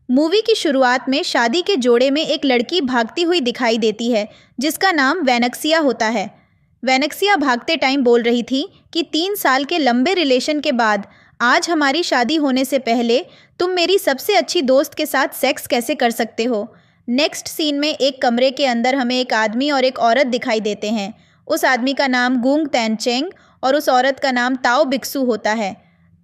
Movie की शुरुआत में शादी के जोड़े में एक लड़की भागती हुई दिखाई देती है जिसका नाम वैनक्सिया होता है। वैनक्सिया भागते टाइम बोल रही थी कि 3 साल के लंबे रिलेशन के बाद आज हमारी शादी होने से पहले तुम मेरी सबसे अच्छी दोस्त के साथ सेक्स कैसे कर सकते हो। नेक्स्ट सीन में एक कमरे के अंदर हमें एक आदमी और एक औरत दिखाई देते हैं। उस आदमी का नाम गुंग तैनचेंग और उस औरत का नाम ताओ बिक्सू होता है।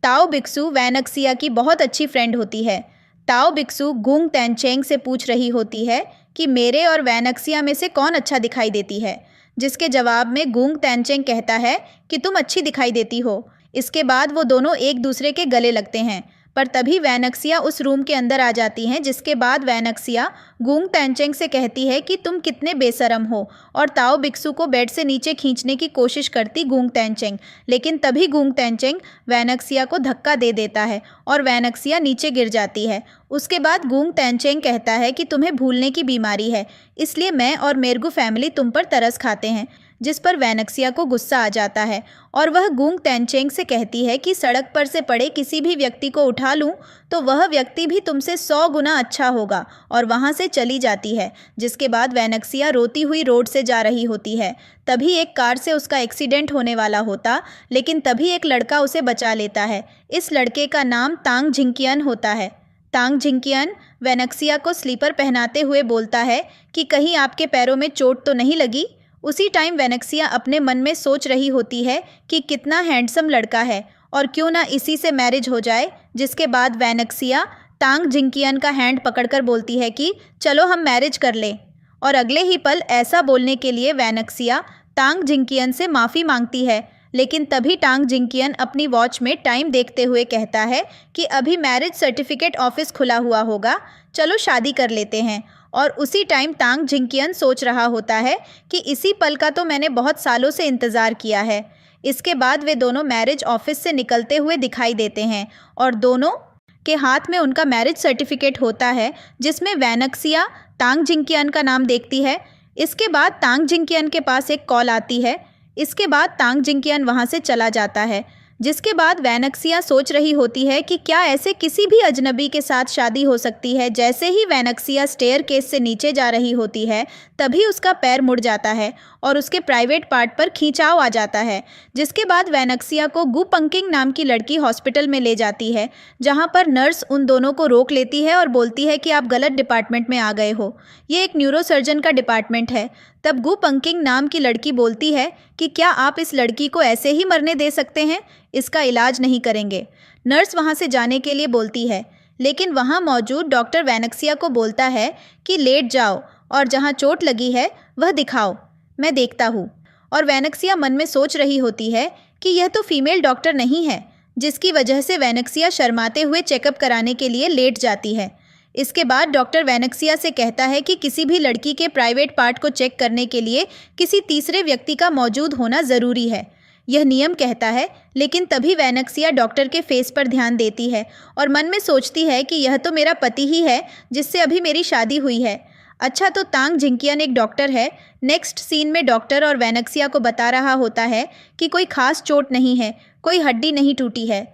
ताओ बिक्सू वैनक्सिया की बहुत अच्छी फ्रेंड होती है। ताओ बिक्सू गुंग तैनचेंग से पूछ रही होती है कि मेरे और वैनक्सिया में से कौन अच्छा दिखाई देती है, जिसके जवाब में गुंग तैनचेंग कहता है कि तुम अच्छी दिखाई देती हो। इसके बाद वो दोनों एक दूसरे के गले लगते हैं, पर तभी वैनक्सिया उस रूम के अंदर आ जाती हैं, जिसके बाद वैनक्सिया गुंग तैनचेंग से कहती है कि तुम कितने बेशरम हो, और ताओ बिक्सू को बेड से नीचे खींचने की कोशिश करती गुंग तैनचेंग, लेकिन तभी गुंग तैनचेंग वैनक्सिया को धक्का दे देता है और वैनक्सिया नीचे गिर जाती है। उसके बाद गुंग तैनचेंग कहता है कि तुम्हें भूलने की बीमारी है, इसलिए मैं और मेरगू फैमिली तुम पर तरस खाते हैं, जिस पर वैनक्सिया को गुस्सा आ जाता है और वह गुंग तैनचेंग से कहती है कि सड़क पर से पड़े किसी भी व्यक्ति को उठा लूं तो वह व्यक्ति भी तुमसे 100 गुना अच्छा होगा, और वहां से चली जाती है। जिसके बाद वैनक्सिया रोती हुई रोड से जा रही होती है। तभी एक कार से उसका एक्सीडेंट होने वाला होता, लेकिन तभी एक लड़का उसे बचा लेता है। इस लड़के का नाम तांग झिंकियन होता है। तांग झिंकियन वैनक्सिया को स्लीपर पहनाते हुए बोलता है कि कहीं आपके पैरों में चोट तो नहीं लगी। उसी टाइम वैनक्सिया अपने मन में सोच रही होती है कि कितना हैंडसम लड़का है और क्यों ना इसी से मैरिज हो जाए। जिसके बाद वैनक्सिया तांग झिंकियन का हैंड पकड़कर बोलती है कि चलो हम मैरिज कर लें, और अगले ही पल ऐसा बोलने के लिए वैनक्सिया तांग झिंकियन से माफ़ी मांगती है, लेकिन तभी तांग झिंकियन अपनी वॉच में टाइम देखते हुए कहता है कि अभी मैरिज सर्टिफिकेट ऑफिस खुला हुआ होगा, चलो शादी कर लेते हैं। और उसी टाइम तांग झिंकियन सोच रहा होता है कि इसी पल का तो मैंने बहुत सालों से इंतज़ार किया है। इसके बाद वे दोनों मैरिज ऑफिस से निकलते हुए दिखाई देते हैं और दोनों के हाथ में उनका मैरिज सर्टिफिकेट होता है, जिसमें वैनक्सिया तांग झिंकियन का नाम देखती है। इसके बाद तांग झिंकियन के पास एक कॉल आती है। इसके बाद तांग झिंकियन वहाँ से चला जाता है। जिसके बाद वैनक्सिया सोच रही होती है कि क्या ऐसे किसी भी अजनबी के साथ शादी हो सकती है। जैसे ही वैनक्सिया स्टेयर केस से नीचे जा रही होती है, तभी उसका पैर मुड़ जाता है और उसके प्राइवेट पार्ट पर खींचाव आ जाता है। जिसके बाद वैनक्सिया को गु पंकिंग नाम की लड़की हॉस्पिटल में ले जाती है, जहां पर नर्स उन दोनों को रोक लेती है और बोलती है कि आप गलत डिपार्टमेंट में आ गए हो, ये एक न्यूरोसर्जन का डिपार्टमेंट है। तब गु पंकिंग नाम की लड़की बोलती है कि क्या आप इस लड़की को ऐसे ही मरने दे सकते हैं, इसका इलाज नहीं करेंगे। नर्स वहां से जाने के लिए बोलती है, लेकिन वहां मौजूद डॉक्टर वैनक्सिया को बोलता है कि लेट जाओ और जहां चोट लगी है वह दिखाओ, मैं देखता हूँ। और वैनक्सिया मन में सोच रही होती है कि यह तो फीमेल डॉक्टर नहीं है, जिसकी वजह से वैनक्सिया शर्माते हुए चेकअप कराने के लिए लेट जाती है। इसके बाद डॉक्टर वैनक्सिया से कहता है कि किसी भी लड़की के प्राइवेट पार्ट को चेक करने के लिए किसी तीसरे व्यक्ति का मौजूद होना ज़रूरी है, यह नियम कहता है। लेकिन तभी वैनक्सिया डॉक्टर के फेस पर ध्यान देती है और मन में सोचती है कि यह तो मेरा पति ही है जिससे अभी मेरी शादी हुई है। अच्छा, तो तांग झिंकियन एक डॉक्टर है। नेक्स्ट सीन में डॉक्टर और वैनक्सिया को बता रहा होता है कि कोई खास चोट नहीं है, कोई हड्डी नहीं टूटी है।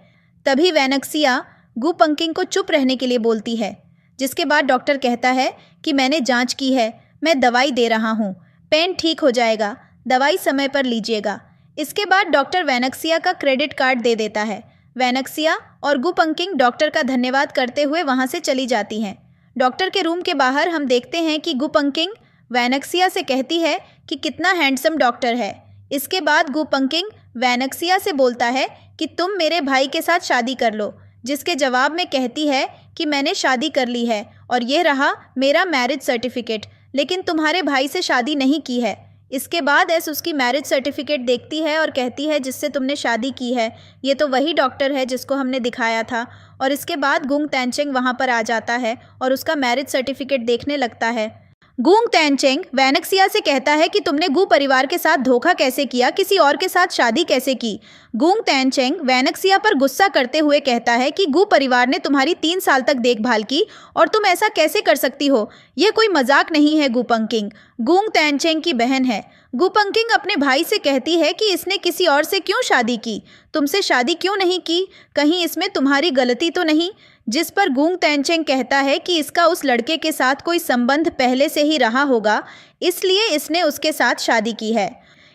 तभी वैनक्सिया गु पंकिंग को चुप रहने के लिए बोलती है। जिसके बाद डॉक्टर कहता है कि मैंने जांच की है, मैं दवाई दे रहा हूँ, पेन ठीक हो जाएगा, दवाई समय पर लीजिएगा। इसके बाद डॉक्टर वैनक्सिया का क्रेडिट कार्ड दे देता है। वैनक्सिया और गु पंकिंग डॉक्टर का धन्यवाद करते हुए वहाँ से चली जाती हैं। डॉक्टर के रूम के बाहर हम देखते हैं कि गु पंकिंग वैनक्सिया से कहती है कि कितना हैंडसम डॉक्टर है। इसके बाद गु पंकिंग वैनक्सिया से बोलता है कि तुम मेरे भाई के साथ शादी कर लो, जिसके जवाब में कहती है कि मैंने शादी कर ली है और ये रहा मेरा मैरिज सर्टिफिकेट, लेकिन तुम्हारे भाई से शादी नहीं की है। इसके बाद ऐस उसकी मैरिज सर्टिफिकेट देखती है और कहती है जिससे तुमने शादी की है ये तो वही डॉक्टर है जिसको हमने दिखाया था। और इसके बाद गुंग तैनचेंग वहाँ पर आ जाता है और उसका मैरिज सर्टिफिकेट देखने लगता है। गुंग तैनचेंग वैनक्सिया से कहता है कि तुमने गु परिवार के साथ धोखा कैसे किया, किसी और के साथ शादी कैसे की। गुंग तैनचेंग वैनक्सिया पर गुस्सा करते हुए कहता है कि गु परिवार ने तुम्हारी 3 साल तक देखभाल की और तुम ऐसा कैसे कर सकती हो, यह कोई मजाक नहीं है। गु पंकिंग गुंग तैनचेंग की बहन है। गु पंकिंग अपने भाई से कहती है कि इसने किसी और से क्यों शादी की, तुमसे शादी क्यों नहीं की, कहीं इसमें तुम्हारी गलती तो नहीं। जिस पर गुंग तेनचेंग कहता है कि इसका उस लड़के के साथ कोई संबंध पहले से ही रहा होगा, इसलिए इसने उसके साथ शादी की है।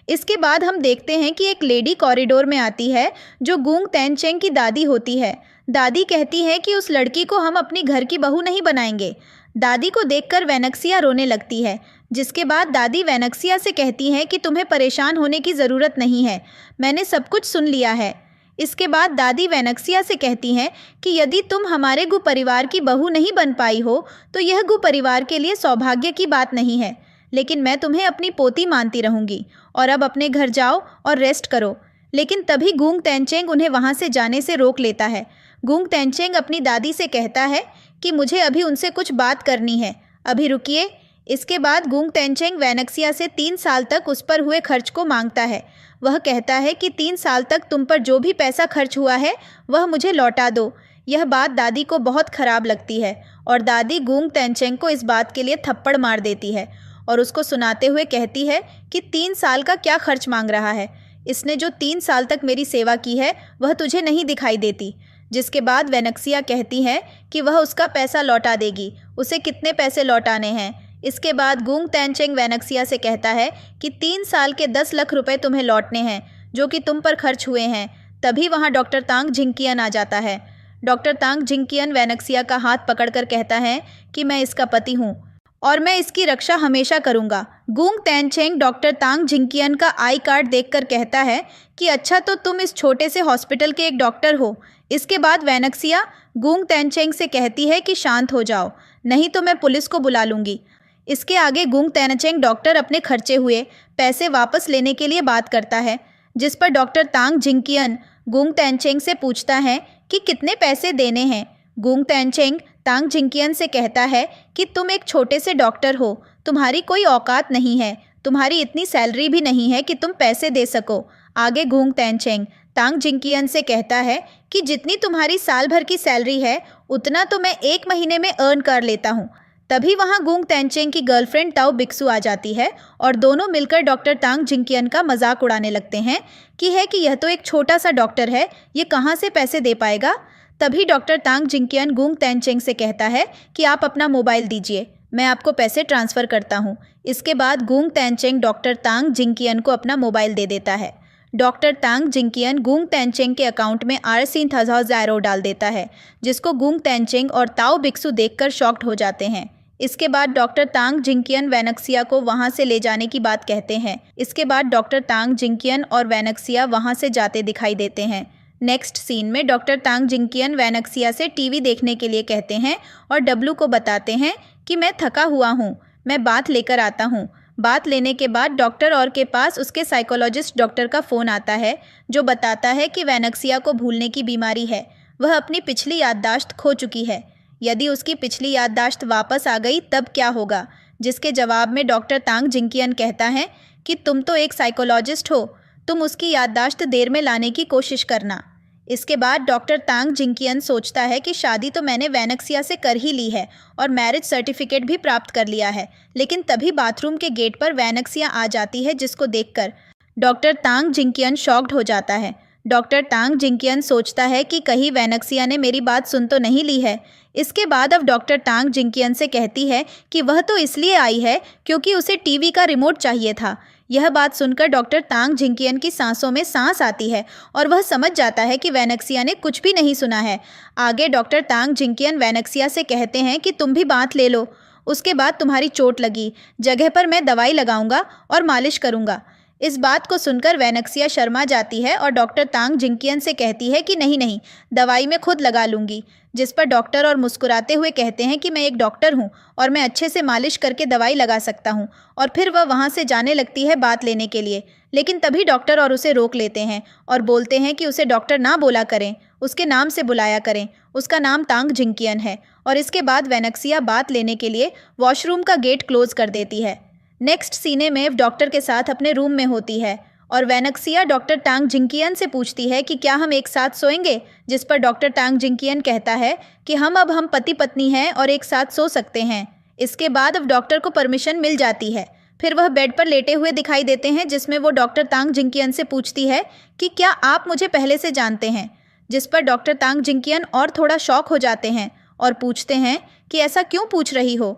इसके बाद हम देखते हैं कि एक लेडी कॉरिडोर में आती है जो गुंग तेनचेंग की दादी होती है। दादी कहती है कि उस लड़की को हम अपनी घर की बहू नहीं बनाएंगे। दादी को देखकर वेनेक्सिया रोने लगती है, जिसके बाद दादी वेनेक्सिया से कहती हैं कि तुम्हें परेशान होने की ज़रूरत नहीं है, मैंने सब कुछ सुन लिया है। इसके बाद दादी वेनेक्सिया से कहती हैं कि यदि तुम हमारे गु परिवार की बहू नहीं बन पाई हो तो यह गु परिवार के लिए सौभाग्य की बात नहीं है, लेकिन मैं तुम्हें अपनी पोती मानती रहूँगी और अब अपने घर जाओ और रेस्ट करो। लेकिन तभी गुंग तेनचेंग उन्हें वहाँ से जाने से रोक लेता है। गुंग तेनचेंग अपनी दादी से कहता है कि मुझे अभी उनसे कुछ बात करनी है, अभी रुकिए। इसके बाद गुंग तेनचेंग वेनेक्सिया से 3 साल तक उस पर हुए खर्च को मांगता है। वह कहता है कि 3 साल तक तुम पर जो भी पैसा खर्च हुआ है वह मुझे लौटा दो। यह बात दादी को बहुत ख़राब लगती है और दादी गुंग तेनचेंग को इस बात के लिए थप्पड़ मार देती है और उसको सुनाते हुए कहती है कि 3 साल का क्या खर्च मांग रहा है, इसने जो 3 साल तक मेरी सेवा की है वह तुझे नहीं दिखाई देती। जिसके बाद वेनेक्सिया कहती है कि वह उसका पैसा लौटा देगी, उसे कितने पैसे लौटाने हैं। इसके बाद गुंग तेनचेंग वेनेक्सिया से कहता है कि 3 साल के 10 लाख रुपए तुम्हें लौटने हैं जो कि तुम पर खर्च हुए हैं। तभी वहाँ डॉक्टर तांग जिंगकियन आ जाता है। डॉक्टर तांग जिंगकियन वेनेक्सिया का हाथ पकड़कर कहता है कि मैं इसका पति हूँ और मैं इसकी रक्षा हमेशा करूँगा। गुंग तेनचेंग डॉक्टर तांग जिंगकियन का आई कार्ड देखकर कहता है कि अच्छा, तो तुम इस छोटे से हॉस्पिटल के एक डॉक्टर हो। इसके बाद वेनेक्सिया गुंग तेनचेंग से कहती है कि शांत हो जाओ, नहीं तो मैं पुलिस को बुला लूँगी। इसके आगे गुंग तेनचेंग डॉक्टर अपने खर्चे हुए पैसे वापस लेने के लिए बात करता है, जिस पर डॉक्टर तांग जिंगकियन गुंग तेनचेंग से पूछता है कि कितने पैसे देने हैं। गुंग तेनचेंग तांग जिंगकियन से कहता है कि तुम एक छोटे से डॉक्टर हो, तुम्हारी कोई औकात नहीं है, तुम्हारी इतनी सैलरी भी नहीं है कि तुम पैसे दे सको। आगे गुंग तेनचेंग तांग जिंगकियन से कहता है कि जितनी तुम्हारी साल भर की सैलरी है उतना तो मैं 1 महीने में अर्न कर लेता हूँ। तभी वहाँ गुंग तेनचेंग की गर्लफ्रेंड ताओ बिक्सू आ जाती है और दोनों मिलकर डॉक्टर तांग जिंगकियन का मजाक उड़ाने लगते हैं कि यह तो एक छोटा सा डॉक्टर है, ये कहाँ से पैसे दे पाएगा। तभी डॉक्टर तांग जिंगकियन गुंग तेनचेंग से कहता है कि आप अपना मोबाइल दीजिए, मैं आपको पैसे ट्रांसफ़र करता हूँ। इसके बाद गुंग तेनचेंग डॉक्टर तांग जिंगकियन को अपना मोबाइल दे देता है। डॉक्टर तांग जिंगकियन गुंग तेनचेंग के अकाउंट में 80,000 ज़ायरो डाल देता है, जिसको गुंग तेनचेंग और ताओ बिक्सू देखकर शॉक्ड हो जाते हैं। इसके बाद डॉक्टर तांग जिंगकियन वेनेक्सिया को वहां से ले जाने की बात कहते हैं। इसके बाद डॉक्टर तांग जिंगकियन और वेनेक्सिया वहां से जाते दिखाई देते हैं। नेक्स्ट सीन में डॉक्टर तांग जिंगकियन वेनेक्सिया से टीवी देखने के लिए कहते हैं और डब्लू को बताते हैं कि मैं थका हुआ हूँ, मैं बात लेकर आता हूँ। बात लेने के बाद डॉक्टर और के पास उसके साइकोलॉजिस्ट डॉक्टर का फ़ोन आता है, जो बताता है कि वेनेक्सिया को भूलने की बीमारी है, वह अपनी पिछली याददाश्त खो चुकी है। यदि उसकी पिछली याददाश्त वापस आ गई तब क्या होगा। जिसके जवाब में डॉक्टर तांग जिंगकियन कहता है कि तुम तो एक साइकोलॉजिस्ट हो, तुम उसकी याददाश्त देर में लाने की कोशिश करना। इसके बाद डॉक्टर तांग जिंगकियन सोचता है कि शादी तो मैंने वेनेक्सिया से कर ही ली है और मैरिज सर्टिफिकेट भी प्राप्त कर लिया है, लेकिन तभी बाथरूम के गेट पर वेनेक्सिया आ जाती है, जिसको देखकर डॉक्टर तांग जिंगकियन शॉक्ड हो जाता है। डॉक्टर तांग जिंगकियन सोचता है कि कहीं वेनेक्सिया ने मेरी बात सुन तो नहीं ली है। इसके बाद अब डॉक्टर तांग जिंगकियन से कहती है कि वह तो इसलिए आई है क्योंकि उसे टीवी का रिमोट चाहिए था। यह बात सुनकर डॉक्टर तांग जिंगकियन की सांसों में सांस आती है और वह समझ जाता है कि वेनेक्सिया ने कुछ भी नहीं सुना है। आगे डॉक्टर तांग जिंगकियन वेनेक्सिया से कहते हैं कि तुम भी बात ले लो, उसके बाद तुम्हारी चोट लगी जगह पर मैं दवाई लगाऊंगा और मालिश करूंगा। इस बात को सुनकर वेनेक्सिया शर्मा जाती है और डॉक्टर तांग जिंगकियन से कहती है कि नहीं नहीं, दवाई मैं खुद लगा लूँगी। जिस पर डॉक्टर और मुस्कुराते हुए कहते हैं कि मैं एक डॉक्टर हूँ और मैं अच्छे से मालिश करके दवाई लगा सकता हूँ। और फिर वह वहाँ से जाने लगती है बात लेने के लिए, लेकिन तभी डॉक्टर और उसे रोक लेते हैं और बोलते हैं कि उसे डॉक्टर ना बोला करें, उसके नाम से बुलाया करें, उसका नाम तांग जिंगकियन है। और इसके बाद वेनेक्सिया बात लेने के लिए वॉशरूम का गेट क्लोज कर देती है। नेक्स्ट सीने में डॉक्टर के साथ अपने रूम में होती है और वेनेक्सिया डॉक्टर तांग जिंगकियन से पूछती है कि क्या हम एक साथ सोएंगे, जिस पर डॉक्टर तांग जिंगकियन कहता है कि हम पति पत्नी हैं और एक साथ सो सकते हैं। इसके बाद अब डॉक्टर को परमिशन मिल जाती है। फिर वह बेड पर लेटे हुए दिखाई देते हैं, जिसमें वो डॉक्टर तांग जिंगकियन से पूछती है कि क्या आप मुझे पहले से जानते हैं। जिस पर डॉक्टर तांग जिंकियन और थोड़ा शॉक हो जाते हैं और पूछते हैं कि ऐसा क्यों पूछ रही हो।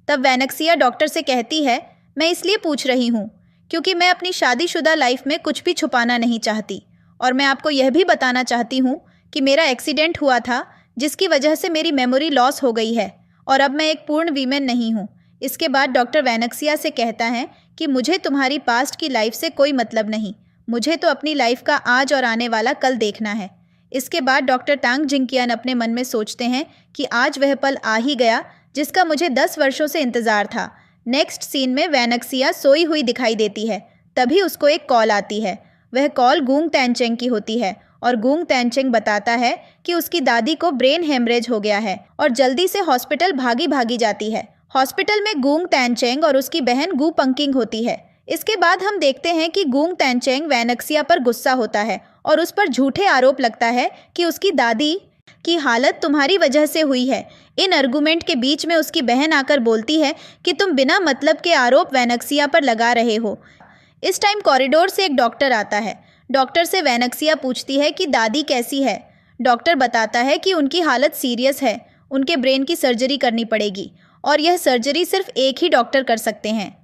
तब वैनेक्सिया डॉक्टर से कहती है, मैं इसलिए पूछ रही हूँ क्योंकि मैं अपनी शादीशुदा लाइफ में कुछ भी छुपाना नहीं चाहती, और मैं आपको यह भी बताना चाहती हूँ कि मेरा एक्सीडेंट हुआ था जिसकी वजह से मेरी मेमोरी लॉस हो गई है और अब मैं एक पूर्ण वीमेन नहीं हूँ। इसके बाद डॉक्टर वैनेक्सिया से कहता है कि मुझे तुम्हारी पास्ट की लाइफ से कोई मतलब नहीं, मुझे तो अपनी लाइफ का आज और आने वाला कल देखना है। इसके बाद डॉक्टर तांग जिंकियन अपने मन में सोचते हैं कि आज वह पल आ ही गया जिसका मुझे 10 वर्षों से इंतज़ार था। नेक्स्ट सीन में वैनेक्सिया सोई हुई दिखाई देती है। तभी उसको एक कॉल आती है। वह कॉल गुंग तैनचेंग की होती है और गुंग तैनचेंग बताता है कि उसकी दादी को ब्रेन हेमरेज हो गया है और जल्दी से हॉस्पिटल भागी जाती है। हॉस्पिटल में गुंग तैनचेंग और उसकी बहन गु पंकिंग होती है। इसके बाद हम देखते हैं कि गुंग तैनचेंग वैनेक्सिया पर गुस्सा होता है और उस पर झूठे आरोप लगता है कि उसकी दादी की हालत तुम्हारी वजह से हुई है। इन आर्गुमेंट के बीच में उसकी बहन आकर बोलती है कि तुम बिना मतलब के आरोप वैनेक्सिया पर लगा रहे हो। इस टाइम कॉरिडोर से एक डॉक्टर आता है। डॉक्टर से वैनेक्सिया पूछती है कि दादी कैसी है। डॉक्टर बताता है कि उनकी हालत सीरियस है, उनके ब्रेन की सर्जरी करनी पड़ेगी और यह सर्जरी सिर्फ एक ही डॉक्टर कर सकते हैं।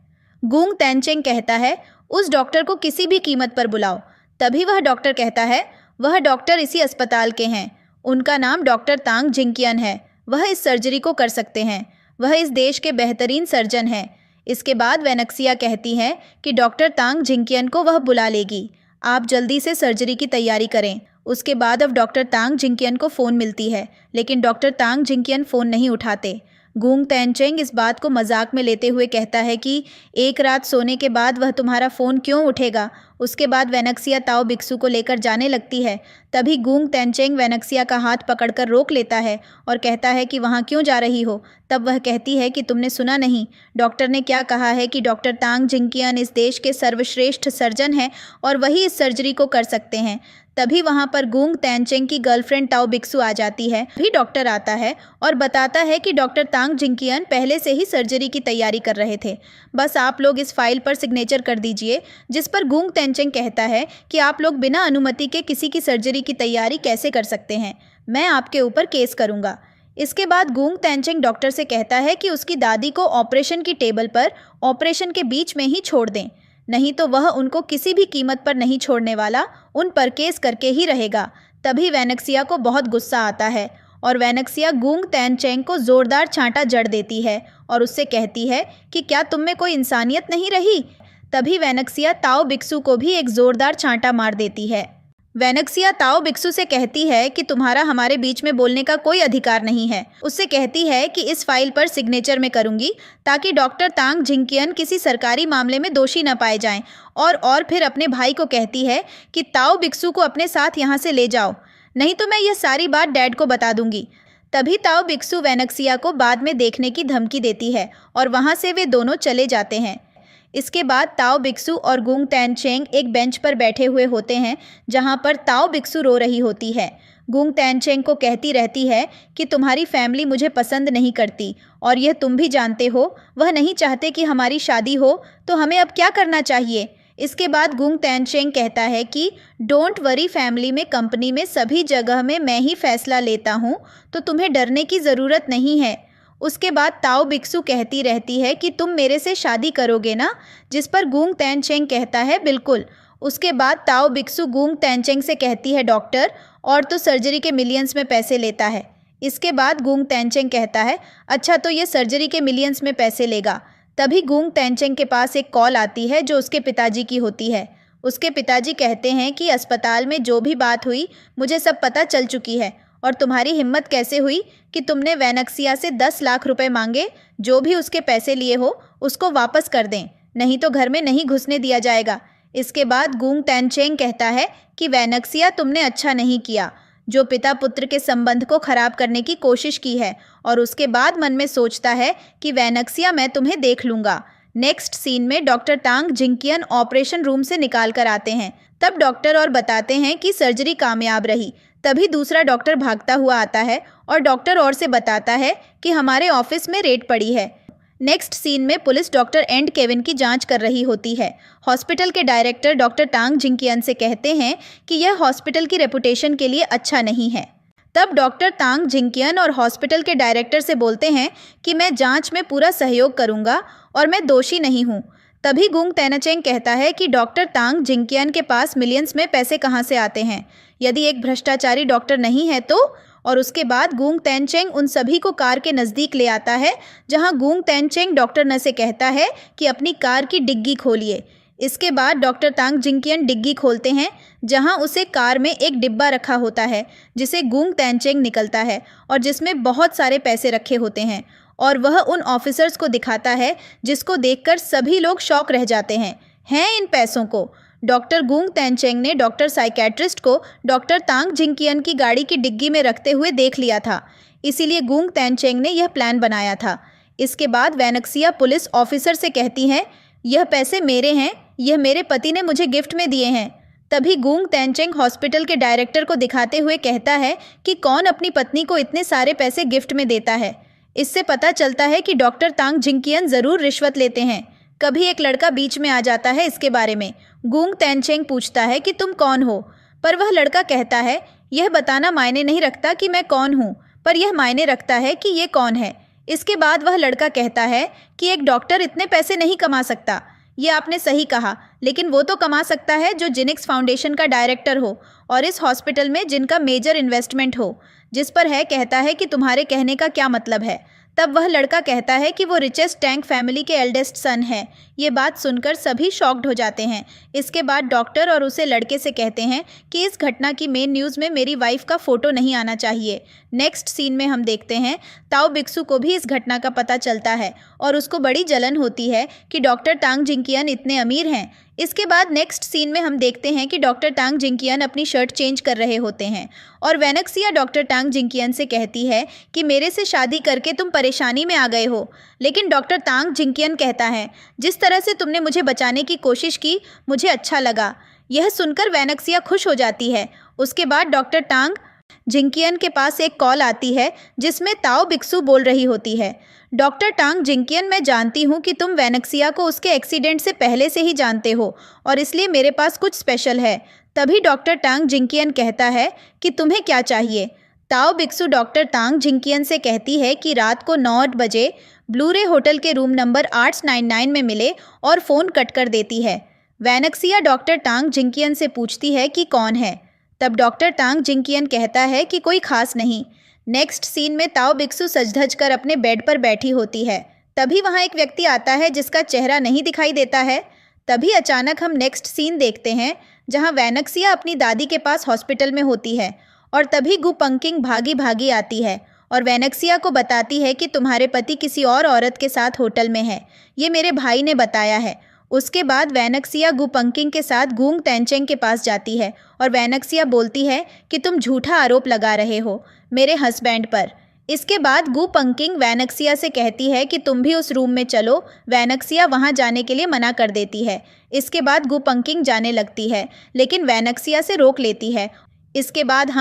गुंग तैनचेंग कहता है, उस डॉक्टर को किसी भी कीमत पर बुलाओ। तभी वह डॉक्टर कहता है, वह डॉक्टर इसी अस्पताल के हैं, उनका नाम डॉक्टर तांग जिंकियन है, वह इस सर्जरी को कर सकते हैं, वह इस देश के बेहतरीन सर्जन हैं। इसके बाद वैनेक्सिया कहती है कि डॉक्टर तांग जिंकियन को वह बुला लेगी, आप जल्दी से सर्जरी की तैयारी करें। उसके बाद अब डॉक्टर तांग जिंकियन को फ़ोन मिलती है, लेकिन डॉक्टर तांग जिंकियन फ़ोन नहीं उठाते। गुंग तैनचेंग इस बात को मजाक में लेते हुए कहता है कि एक रात सोने के बाद वह तुम्हारा फ़ोन क्यों उठेगा। उसके बाद वैनेक्सिया ताओ बिक्सू को लेकर जाने लगती है। तभी गुंग तैनचेंग वैनेक्सिया का हाथ पकड़कर रोक लेता है और कहता है कि वहाँ क्यों जा रही हो। तब वह कहती है कि तुमने सुना नहीं, डॉक्टर ने क्या कहा है कि डॉक्टर तांग जिंकियन इस देश के सर्वश्रेष्ठ सर्जन हैं और वही इस सर्जरी को कर सकते हैं। तभी वहाँ पर गुंग तैनचेंग की गर्लफ्रेंड ताओ बिक्सू आ जाती है। भी डॉक्टर आता है और बताता है कि डॉक्टर तांग जिंकियन पहले से ही सर्जरी की तैयारी कर रहे थे, बस आप लोग इस फाइल पर सिग्नेचर कर दीजिए। जिस पर गुंग तैनचेंग कहता है कि आप लोग बिना अनुमति के किसी की सर्जरी की तैयारी कैसे कर सकते हैं, मैं आपके ऊपर केस करूँगा। इसके बाद गुंग तैनचेंग डॉक्टर से कहता है कि उसकी दादी को ऑपरेशन की टेबल पर ऑपरेशन के बीच में ही छोड़ दें, नहीं तो वह उनको किसी भी कीमत पर नहीं छोड़ने वाला, उन पर केस करके ही रहेगा। तभी वैनेक्सिया को बहुत गुस्सा आता है और वैनेक्सिया गुंग तैनचेंग को ज़ोरदार छांटा जड़ देती है और उससे कहती है कि क्या तुम में कोई इंसानियत नहीं रही। तभी वैनेक्सिया ताओ बिक्सू को भी एक ज़ोरदार छांटा मार देती है। वैनेक्सिया ताओ बिक्सू से कहती है कि तुम्हारा हमारे बीच में बोलने का कोई अधिकार नहीं है। उससे कहती है कि इस फाइल पर सिग्नेचर मैं करूंगी ताकि डॉक्टर तांग जिंकियन किसी सरकारी मामले में दोषी न पाए जाएं। और फिर अपने भाई को कहती है कि ताओ बिक्सू को अपने साथ यहाँ से ले जाओ, नहीं तो मैं यह सारी बात डैड को बता दूंगी। तभी ताओ बिक्सू वैनेक्सिया को बाद में देखने की धमकी देती है और वहाँ से वे दोनों चले जाते हैं। इसके बाद ताओ बिक्सू और गुंग तैनचेंग एक बेंच पर बैठे हुए होते हैं जहां पर ताओ बिक्सू रो रही होती है। गुंग तैनचेंग को कहती रहती है कि तुम्हारी फैमिली मुझे पसंद नहीं करती और यह तुम भी जानते हो, वह नहीं चाहते कि हमारी शादी हो, तो हमें अब क्या करना चाहिए। इसके बाद गुंग तैनचेंग कहता है कि डोंट वरी, फैमिली में, कंपनी में, सभी जगह में मैं ही फैसला लेता हूँ, तो तुम्हें डरने की ज़रूरत नहीं है। उसके बाद ताओ बिक्सू कहती रहती है कि तुम मेरे से शादी करोगे ना, जिस पर गुंग तैनचेंग कहता है बिल्कुल। उसके बाद ताओ बिक्सू गुंग तैनचेंग से कहती है डॉक्टर और तो सर्जरी के मिलियंस में पैसे लेता है। इसके बाद गुंग तैनचेंग कहता है अच्छा तो ये सर्जरी के मिलियंस में पैसे लेगा। तभी गुंग तैनचेंग के पास एक कॉल आती है जो उसके पिताजी की होती है। उसके पिताजी कहते हैं कि अस्पताल में जो भी बात हुई मुझे सब पता चल चुकी है और तुम्हारी हिम्मत कैसे हुई कि तुमने वैनेक्सिया से 10 लाख रुपए मांगे, जो भी उसके पैसे लिए हो उसको वापस कर दें, नहीं तो घर में नहीं घुसने दिया जाएगा। इसके बाद गुंग तैनचेंग कहता है कि वैनेक्सिया तुमने अच्छा नहीं किया, जो पिता पुत्र के संबंध को खराब करने की कोशिश की है, और उसके बाद मन में सोचता है कि वैनेक्सिया मैं तुम्हें देख लूँगा। नेक्स्ट सीन में डॉक्टर तांग जिंकियन ऑपरेशन रूम से निकाल कर आते हैं। तब डॉक्टर और बताते हैं कि सर्जरी कामयाब रही। तभी दूसरा डॉक्टर भागता हुआ आता है और डॉक्टर और से बताता है कि हमारे ऑफिस में रेड पड़ी है। नेक्स्ट सीन में पुलिस डॉक्टर एंड केविन की जांच कर रही होती है। हॉस्पिटल के डायरेक्टर डॉक्टर टांग जिंकियन से कहते हैं कि यह हॉस्पिटल की रेपुटेशन के लिए अच्छा नहीं है। तब डॉक्टर तांग जिंकियन और हॉस्पिटल के डायरेक्टर से बोलते हैं कि मैं जांच में पूरा सहयोग करूंगा और मैं दोषी नहीं हूं। तभी गुंग तेनाचेंग कहता है कि डॉक्टर तांग जिंकियन के पास मिलियंस में पैसे कहां से आते हैं, यदि एक भ्रष्टाचारी डॉक्टर नहीं है तो। और उसके बाद गुंग तेनचेंग उन सभी को कार के नज़दीक ले आता है, जहां गुंग तेनचेंग डॉक्टर न से कहता है कि अपनी कार की डिग्गी खोलिए। इसके बाद डॉक्टर तांग जिंकियन डिग्गी खोलते हैं, जहां उसे कार में एक डिब्बा रखा होता है जिसे गुंग तेनचेंग निकलता है और जिसमें बहुत सारे पैसे रखे होते हैं, और वह उन ऑफिसर्स को दिखाता है, जिसको देखकर सभी लोग शॉक रह जाते हैं इन पैसों को। डॉक्टर गुंग तेनचेंग ने डॉक्टर साइकेट्रिस्ट को डॉक्टर तांग जिंकियन की गाड़ी की डिग्गी में रखते हुए देख लिया था, इसीलिए गुंग तेनचेंग ने यह प्लान बनाया था। इसके बाद वैनक्सिया पुलिस ऑफिसर से कहती हैं, यह पैसे मेरे हैं, यह मेरे पति ने मुझे गिफ्ट में दिए हैं। तभी गुंग तेनचेंग हॉस्पिटल के डायरेक्टर को दिखाते हुए कहता है कि कौन अपनी पत्नी को इतने सारे पैसे गिफ्ट में देता है। इससे पता चलता है कि डॉक्टर तांग जिंकियन ज़रूर रिश्वत लेते हैं। कभी एक लड़का बीच में आ जाता है इसके बारे में। गुंग तेनचेंग पूछता है कि तुम कौन हो, पर वह लड़का कहता है, यह बताना मायने नहीं रखता कि मैं कौन हूँ, पर यह मायने रखता है कि ये कौन है। इसके बाद वह लड़का कहता है कि एक डॉक्टर इतने पैसे नहीं कमा सकता। ये आपने सही कहा, लेकिन वो तो कमा सकता है जो जिनिक्स फाउंडेशन का डायरेक्टर हो और इस हॉस्पिटल में जिनका मेजर इन्वेस्टमेंट हो। जिस पर है कहता है कि तुम्हारे कहने का क्या मतलब है। तब वह लड़का कहता है कि वो रिचेस्ट टैंक फैमिली के एल्डेस्ट सन है। ये बात सुनकर सभी शॉक्ड हो जाते हैं। इसके बाद डॉक्टर और उसे लड़के से कहते हैं कि इस घटना की मेन न्यूज़ में मेरी वाइफ का फ़ोटो नहीं आना चाहिए। नेक्स्ट सीन में हम देखते हैं ताओ बिक्सू को भी इस घटना का पता चलता है और उसको बड़ी जलन होती है कि डॉक्टर तांग जिंकियन इतने अमीर हैं। इसके बाद नेक्स्ट सीन में हम देखते हैं कि डॉक्टर तांग जिंकियन अपनी शर्ट चेंज कर रहे होते हैं और वैनक्सिया डॉक्टर तांग जिंकियन से कहती है कि मेरे से शादी करके तुम परेशानी में आ गए हो। लेकिन डॉक्टर तांग जिंकियन कहता है, जिस तरह से तुमने मुझे बचाने की कोशिश की मुझे अच्छा लगा। यह सुनकर वैनक्सिया खुश हो जाती है। उसके बाद डॉक्टर तांग जिंकियन के पास एक कॉल आती है जिसमें ताओ बिक्सू बोल रही होती है, डॉक्टर टांग जिंकियन, मैं जानती हूँ कि तुम वैनक्सिया को उसके एक्सीडेंट से पहले से ही जानते हो और इसलिए मेरे पास कुछ स्पेशल है। तभी डॉक्टर टांग जिंकियन कहता है कि तुम्हें क्या चाहिए। ताओ बिक्सू डॉक्टर तांग जिंकियन से कहती है कि रात को 9 बजे ब्लूरे होटल के रूम नंबर 899 में मिले और फ़ोन कट कर देती है। वैनक्सिया डॉक्टर टांग जिंकियन से पूछती है कि कौन है। तब डॉक्टर तांग जिंकियन कहता है कि कोई खास नहीं। नेक्स्ट सीन में ताओ बिक्सू सज धज कर अपने बेड पर बैठी होती है। तभी वहाँ एक व्यक्ति आता है जिसका चेहरा नहीं दिखाई देता है। तभी अचानक हम नेक्स्ट सीन देखते हैं जहाँ वैनक्सिया अपनी दादी के पास हॉस्पिटल में होती है और तभी गु पंकिंग भागी भागी आती है और वैनक्सिया को बताती है कि तुम्हारे पति किसी और औरत के साथ होटल में है, ये मेरे भाई ने बताया है। उसके बाद वैनक्सिया गु पंकिंग के साथ गुंग तेनचेंग के पास जाती है और वैनक्सिया बोलती है कि तुम झूठा आरोप लगा रहे हो मेरे हस्बैंड पर। इसके बाद गु पंकिंग वैनक्सिया से कहती है कि तुम भी उस रूम में चलो। वैनक्सिया वहां जाने के लिए मना कर देती है। इसके बाद गु पंकिंग जाने लगती है लेकिन वैनक्सिया से रोक लेती है। इसके बाद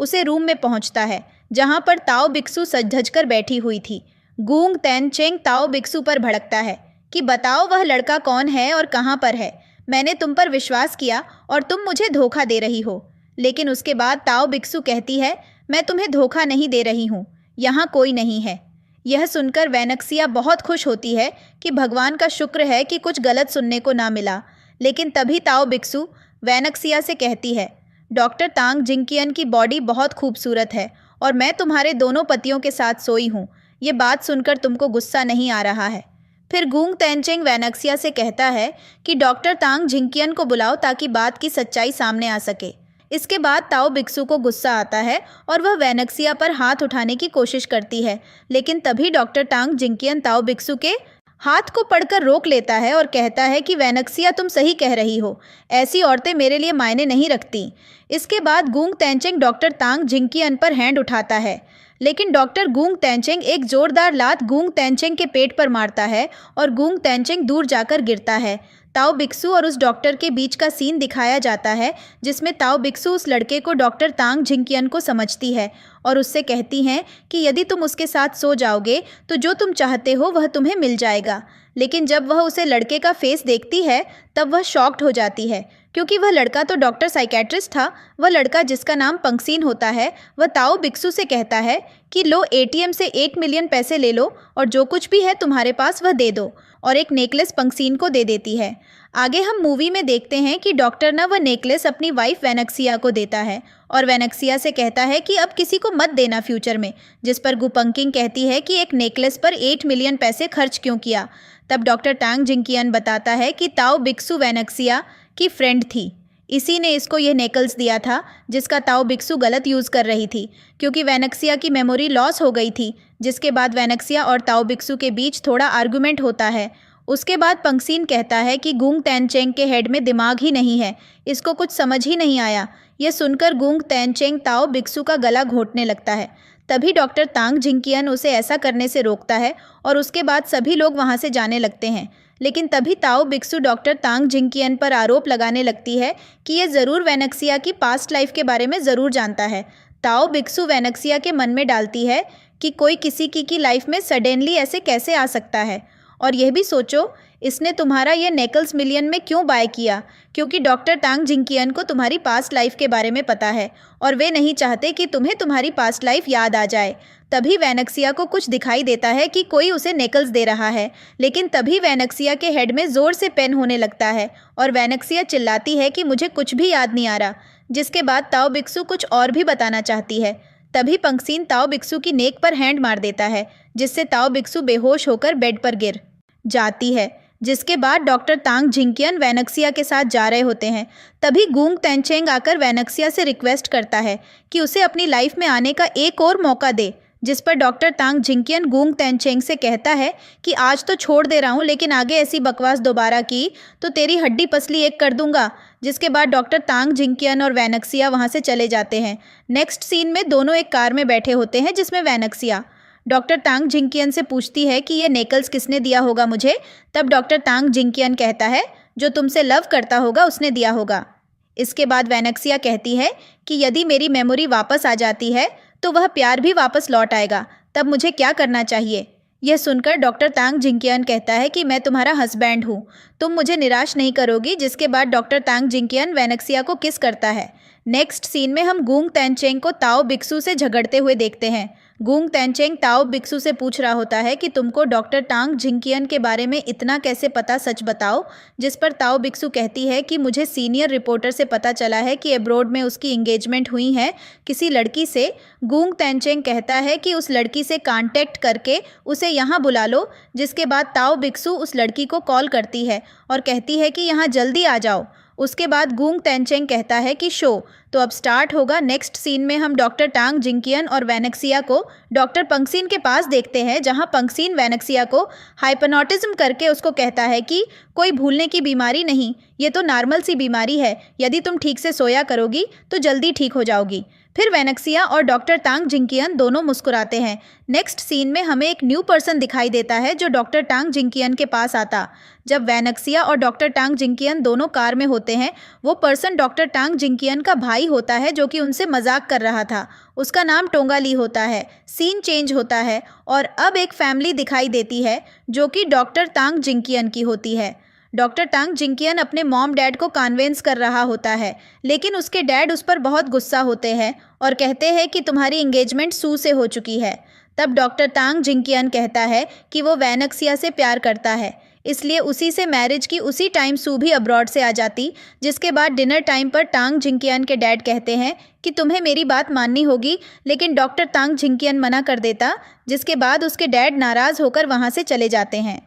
उसे रूम में पहुंचता है जहां पर ताओ बिक्सू सज धज कर बैठी हुई थी। गुंग तेनचेंग ताओ बिक्सू पर भड़कता है कि बताओ वह लड़का कौन है और कहाँ पर है। मैंने तुम पर विश्वास किया और तुम मुझे धोखा दे रही हो। लेकिन उसके बाद ताओ बिक्सू कहती है, मैं तुम्हें धोखा नहीं दे रही हूँ, यहाँ कोई नहीं है। यह सुनकर वैनक्सिया बहुत खुश होती है कि भगवान का शुक्र है कि कुछ गलत सुनने को ना मिला। लेकिन तभी ताओ बिक्सू वैनक्सिया से कहती है, डॉक्टर तांग जिंकियन की बॉडी बहुत खूबसूरत है और मैं तुम्हारे दोनों पतियों के साथ सोई हूँ। ये बात सुनकर तुमको गुस्सा नहीं आ रहा है। फिर गुंग तेनचेंग वैनक्सिया से कहता है कि डॉक्टर तांग जिंकियन को बुलाओ ताकि बात की सच्चाई सामने आ सके। इसके बाद ताओ बिक्सू को गुस्सा आता है और वह वैनक्सिया पर हाथ उठाने की कोशिश करती है, लेकिन तभी डॉक्टर तांग जिंकियन ताओ बिक्सू के हाथ को पकड़कर रोक लेता है और कहता है कि वैनक्सिया तुम सही कह रही हो, ऐसी औरतें मेरे लिए मायने नहीं रखती। इसके बाद गुंग तेनचेंग डॉक्टर तांग जिंकियन पर हैंड उठाता है, लेकिन डॉक्टर गुंग तेनचेंग एक जोरदार लात गुंग तेनचेंग के पेट पर मारता है और गुंग तेनचेंग दूर जाकर गिरता है। ताओ बिक्सू और उस डॉक्टर के बीच का सीन दिखाया जाता है जिसमें ताओ बिक्सू उस लड़के को डॉक्टर तांग जिंकियन को समझती है और उससे कहती हैं कि यदि तुम उसके साथ सो जाओगे तो जो तुम चाहते हो वह तुम्हें मिल जाएगा। लेकिन जब वह उसे लड़के का फेस देखती है तब वह शॉक्ड हो जाती है क्योंकि वह लड़का तो डॉक्टर साइकेट्रिस्ट था। वह लड़का जिसका नाम पंक्सीन होता है वह ताओ बिक्सू से कहता है कि लो एटीएम से 1 मिलियन पैसे ले लो और जो कुछ भी है तुम्हारे पास वह दे दो, और एक नेकलेस पंक्सीन को दे देती है। आगे हम मूवी में देखते हैं कि डॉक्टर ना वह नेकलेस अपनी वाइफ वेनक्सिया को देता है और वेनक्सिया से कहता है कि अब किसी को मत देना फ्यूचर में, जिस पर गुपंकिंग कहती है कि एक नेकलेस पर 8 मिलियन पैसे खर्च क्यों किया। तब डॉक्टर तांग जिंकियन बताता है कि ताओ बिक्सू वेनक्सिया की फ्रेंड थी, इसी ने इसको यह नेकल्स दिया था जिसका ताओ बिक्सू गलत यूज़ कर रही थी क्योंकि वेनक्सिया की मेमोरी लॉस हो गई थी। जिसके बाद वेनक्सिया और ताओ बिक्सू के बीच थोड़ा आर्गुमेंट होता है। उसके बाद पंक्सीन कहता है कि गूंग तैनचेंग के हेड में दिमाग ही नहीं है, इसको कुछ समझ ही नहीं आया। यह सुनकर गूंग तैनचेंग ताओ बिक्सू का गला घोंटने लगता है। तभी डॉक्टर तांग जिंकियन उसे ऐसा करने से रोकता है और उसके बाद सभी लोग वहाँ से जाने लगते हैं। लेकिन तभी ताओ बिक्सू डॉक्टर तांग जिंकियन पर आरोप लगाने लगती है कि यह ज़रूर वेनक्सिया की पास्ट लाइफ के बारे में ज़रूर जानता है। ताओ बिक्सू वेनक्सिया के मन में डालती है कि कोई किसी की लाइफ में सडनली ऐसे कैसे आ सकता है, और यह भी सोचो इसने तुम्हारा यह नेकल्स मिलियन में क्यों बाय किया, क्योंकि डॉक्टर तांग जिंकियन को तुम्हारी पास्ट लाइफ के बारे में पता है और वे नहीं चाहते कि तुम्हें तुम्हारी पास्ट लाइफ याद आ जाए। तभी वेनक्सिया को कुछ दिखाई देता है कि कोई उसे नेकल्स दे रहा है, लेकिन तभी वेनक्सिया के हेड में ज़ोर से पेन होने लगता है और वेनक्सिया चिल्लाती है कि मुझे कुछ भी याद नहीं आ रहा। जिसके बाद ताओ बिक्सू कुछ और भी बताना चाहती है। तभी पंक्सीन ताओ बिक्सू की नेक पर हैंड मार देता है जिससे ताओ बिक्सू बेहोश होकर बेड पर गिर जाती है। जिसके बाद डॉक्टर तांग जिंकियन वेनक्सिया के साथ जा रहे होते हैं। तभी गूंग तैनचेंग आकर वेनक्सिया से रिक्वेस्ट करता है कि उसे अपनी लाइफ में आने का एक और मौका दे, जिस पर डॉक्टर तांग जिंकियन गूंग तैनचेंग से कहता है कि आज तो छोड़ दे रहा हूँ, लेकिन आगे ऐसी बकवास दोबारा की तो तेरी हड्डी पसली एक कर दूंगा। जिसके बाद डॉक्टर तांग जिंकियन और वेनक्सिया वहाँ से चले जाते हैं। नेक्स्ट सीन में दोनों एक कार में बैठे होते हैं जिसमें वेनक्सिया डॉक्टर तांग जिंकियन से पूछती है कि ये नेकल्स किसने दिया होगा मुझे। तब डॉक्टर तांग जिंकियन कहता है जो तुमसे लव करता होगा उसने दिया होगा। इसके बाद वेनक्सिया कहती है कि यदि मेरी मेमोरी वापस आ जाती है तो वह प्यार भी वापस लौट आएगा, तब मुझे क्या करना चाहिए। यह सुनकर डॉक्टर तांग जिंकियन कहता है कि मैं तुम्हारा हस्बैंड हूँ, तुम मुझे निराश नहीं करोगी। जिसके बाद डॉक्टर तांग जिंकियन वेनक्सिया को किस करता है। नेक्स्ट सीन में हम गूंग तैनचेंग को ताओ बिक्सू से झगड़ते हुए देखते हैं। गूंग तैनचेंग ताओ बिक्सू से पूछ रहा होता है कि तुमको डॉक्टर तांग जिंकियन के बारे में इतना कैसे पता, सच बताओ। जिस पर ताओ बिक्सू कहती है कि मुझे सीनियर रिपोर्टर से पता चला है कि अब्रॉड में उसकी इंगेजमेंट हुई है किसी लड़की से। गूंग तैनचेंग कहता है कि उस लड़की से कांटेक्ट करके उसे यहाँ बुला लो। जिसके बाद ताओ बिक्सू उस लड़की को कॉल करती है और कहती है कि यहाँ जल्दी आ जाओ। उसके बाद गूंग तैनचेंग कहता है कि शो तो अब स्टार्ट होगा। नेक्स्ट सीन में हम डॉक्टर तांग जिंकियन और वेनक्सिया को डॉक्टर पंक्सीन के पास देखते हैं, जहां पंक्सीन वेनक्सिया को हाइप्नोटिज्म करके उसको कहता है कि कोई भूलने की बीमारी नहीं, ये तो नॉर्मल सी बीमारी है, यदि तुम ठीक से सोया करोगी तो जल्दी ठीक हो जाओगी। फिर वेनक्सिया और डॉक्टर तांग जिंकियन दोनों मुस्कुराते हैं। नेक्स्ट सीन में हमें एक न्यू पर्सन दिखाई देता है जो डॉक्टर तांग जिंकियन के पास आता। जब वेनक्सिया और डॉक्टर तांग जिंकियन दोनों कार में होते हैं, वो पर्सन डॉक्टर तांग जिंकियन का भाई होता है जो कि उनसे मजाक कर रहा था। उसका नाम टोंगा ली होता है। सीन चेंज होता है और अब एक फैमिली दिखाई देती है जो कि डॉक्टर तांग जिंकियन की होती है। डॉक्टर तांग जिंकियन अपने मॉम डैड को कन्विंस कर रहा होता है, लेकिन उसके डैड उस पर बहुत गुस्सा होते हैं और कहते हैं कि तुम्हारी एंगेजमेंट सू से हो चुकी है। तब डॉक्टर तांग जिंकियन कहता है कि वो वेनक्सिया से प्यार करता है, इसलिए उसी से मैरिज की उसी टाइम सू भी अब्रॉड से आ जाती। जिसके बाद डिनर टाइम पर तांग जिंकियन के डैड कहते हैं कि तुम्हें मेरी बात माननी होगी, लेकिन डॉक्टर तांग जिंकियन मना कर देता। जिसके बाद उसके डैड नाराज़ होकर वहाँ से चले जाते हैं।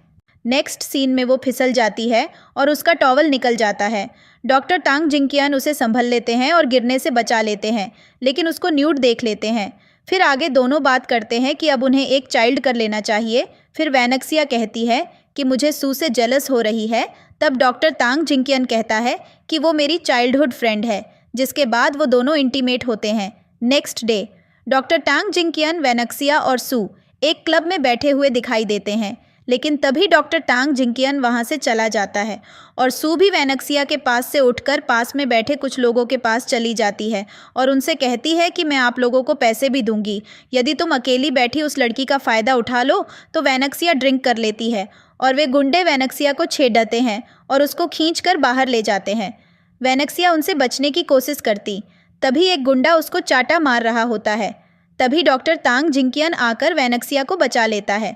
नेक्स्ट सीन में वो फिसल जाती है और उसका टॉवल निकल जाता है। डॉक्टर तांग जिंकियन उसे संभल लेते हैं और गिरने से बचा लेते हैं, लेकिन उसको न्यूड देख लेते हैं। फिर आगे दोनों बात करते हैं कि अब उन्हें एक चाइल्ड कर लेना चाहिए। फिर वेनक्सिया कहती है कि मुझे सू से जेलस हो रही है। तब डॉक्टर तांग जिंकियन कहता है कि वो मेरी चाइल्डहुड फ्रेंड है। जिसके बाद वो दोनों इंटीमेट होते हैं। नेक्स्ट डे डॉक्टर तांग जिंकियन, वेनक्सिया और सू एक क्लब में बैठे हुए दिखाई देते हैं, लेकिन तभी डॉक्टर टांग जिंकियन वहाँ से चला जाता है और सू भी वैनक्सिया के पास से उठकर पास में बैठे कुछ लोगों के पास चली जाती है और उनसे कहती है कि मैं आप लोगों को पैसे भी दूंगी, यदि तुम अकेली बैठी उस लड़की का फ़ायदा उठा लो। तो वैनक्सिया ड्रिंक कर लेती है और वे गुंडे वैनक्सिया को छेड़ते हैं और उसको खींचकर बाहर ले जाते हैं। वैनक्सिया उनसे बचने की कोशिश करती, तभी एक गुंडा उसको चाटा मार रहा होता है। तभी डॉक्टर तांग जिंकियन आकर वैनक्सिया को बचा लेता है।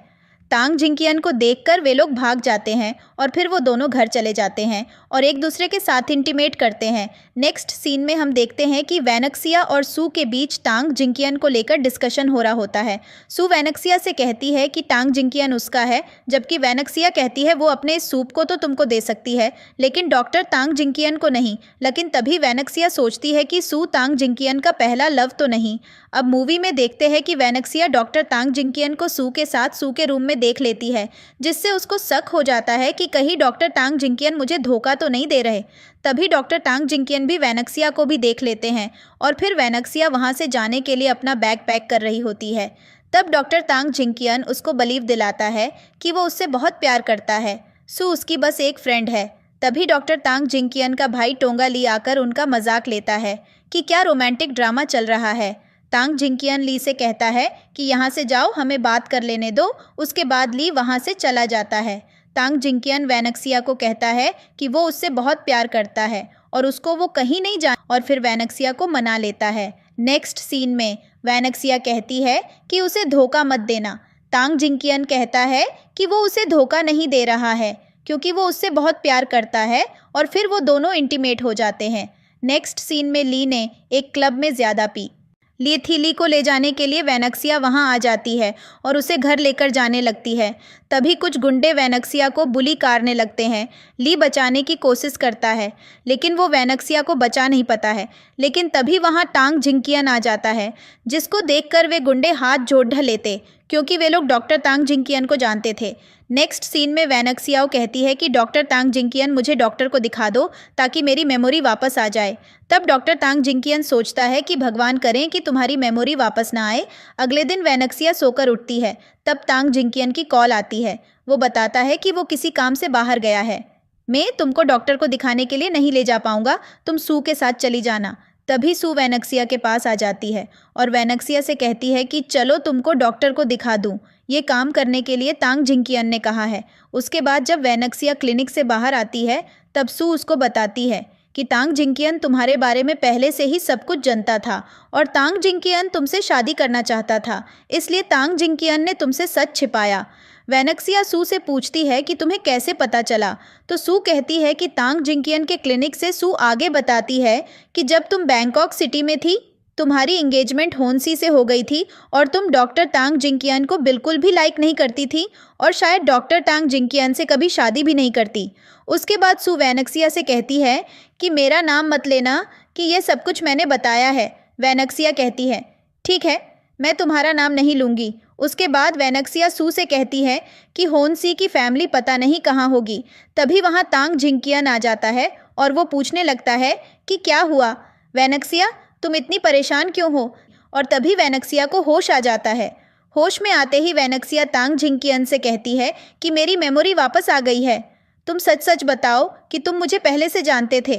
तांग जिंकियन को देखकर वे लोग भाग जाते हैं और फिर वो दोनों घर चले जाते हैं और एक दूसरे के साथ इंटीमेट करते हैं। नेक्स्ट सीन में हम देखते हैं कि वैनक्सिया और सू के बीच टांग जिंकियन को लेकर डिस्कशन हो रहा होता है। सू वैनक्सिया से कहती है कि टांग जिंकियन उसका है, जबकि वैनक्सिया कहती है वो अपने सूप को तो तुमको दे सकती है लेकिन डॉक्टर तांग जिंकियन को नहीं। लेकिन तभी वैनक्सिया सोचती है कि सू तांग जिंकियन का पहला लव तो नहीं। अब मूवी में देखते हैं कि वैनक्सिया डॉक्टर तांग जिंकियन को सू के साथ सू के रूम में देख लेती है, जिससे उसको शक हो जाता है कि कहीं डॉक्टर टांग जिंकियन मुझे धोखा तो नहीं दे रहे। तभी डॉक्टर टांग जिंकियन भी वैनक्सिया को भी देख लेते हैं और फिर वैनक्सिया वहाँ से जाने के लिए अपना बैग पैक कर रही होती है। तब डॉक्टर तांग जिंकियन उसको बिलीव दिलाता है कि वो उससे बहुत प्यार करता है, सू उसकी बस एक फ्रेंड है। तभी डॉक्टर तांग जिंकियन का भाई टोंगा ली आकर उनका मजाक लेता है कि क्या रोमांटिक ड्रामा चल रहा है। तांग जिंकियन ली से कहता है कि यहाँ से जाओ, हमें बात कर लेने दो। उसके बाद ली वहाँ से चला जाता है। तांग जिंकियन वैनक्सिया को कहता है कि वो उससे बहुत प्यार करता है और उसको वो कहीं नहीं जा और फिर वैनक्सिया को मना लेता है। नेक्स्ट सीन में वैनक्सिया कहती है कि उसे धोखा मत देना। तांग जिंकियन कहता है कि वो उसे धोखा नहीं दे रहा है क्योंकि वो उससे बहुत प्यार करता है और फिर वो दोनों इंटीमेट हो जाते हैं। नेक्स्ट सीन में ली ने एक क्लब में ज़्यादा पी ली को ले जाने के लिए वैनक्सिया वहां आ जाती है और उसे घर लेकर जाने लगती है। तभी कुछ गुंडे वैनक्सिया को बुली करने लगते हैं। ली बचाने की कोशिश करता है लेकिन वो वैनक्सिया को बचा नहीं पाता है। लेकिन तभी वहां टांग जिंकियन आ जाता है, जिसको देखकर वे गुंडे हाथ जोड़ लेते क्योंकि वे लोग डॉक्टर तांग जिंकियन को जानते थे। नेक्स्ट सीन में वैनक्सियाओ कहती है कि डॉक्टर तांग जिंकियन मुझे डॉक्टर को दिखा दो ताकि मेरी मेमोरी वापस आ जाए। तब डॉक्टर तांग जिंकियन सोचता है कि भगवान करें कि तुम्हारी मेमोरी वापस ना आए। अगले दिन वैनक्सिया सोकर उठती है, तब तांग जिंकियन की कॉल आती है। वो बताता है कि वो किसी काम से बाहर गया है। मैं तुमको डॉक्टर को दिखाने के लिए नहीं ले जा पाऊंगा, तुम सू के साथ चली जाना। तभी सू वैनक्सिया के पास आ जाती है और वैनक्सिया से कहती है कि चलो तुमको डॉक्टर को दिखा दूं। ये काम करने के लिए तांग जिंकियन ने कहा है। उसके बाद जब वैनक्सिया क्लिनिक से बाहर आती है तब सू उसको बताती है कि तांग जिंकियन तुम्हारे बारे में पहले से ही सब कुछ जानता था और तांग जिंकियन तुमसे शादी करना चाहता था, इसलिए तांग जिंकियन ने तुमसे सच छिपाया। वैनक्सिया सू से पूछती है कि तुम्हें कैसे पता चला, तो सू कहती है कि तांग जिंकियन के क्लिनिक से सू आगे बताती है कि जब तुम बैंकॉक सिटी में थी तुम्हारी एंगेजमेंट होनसी से हो गई थी और तुम डॉक्टर तांग जिंकियन को बिल्कुल भी लाइक नहीं करती थी और शायद डॉक्टर तांग जिंकियन से कभी शादी भी नहीं करती। उसके बाद सू वैनक्सिया से कहती है कि मेरा नाम मत लेना कि ये सब कुछ मैंने बताया है। वैनक्सिया कहती है ठीक है, मैं तुम्हारा नाम नहीं लूँगी। उसके बाद वैनक्सिया सू से कहती है कि होनसी की फैमिली पता नहीं कहाँ होगी। तभी वहाँ तांग जिंकियन आ जाता है और वो पूछने लगता है कि क्या हुआ वैनक्सिया, तुम इतनी परेशान क्यों हो। और तभी वैनक्सिया को होश आ जाता है। होश में आते ही वैनक्सिया तांग जिंकियन से कहती है कि मेरी मेमोरी वापस आ गई है, तुम सच सच बताओ कि तुम मुझे पहले से जानते थे।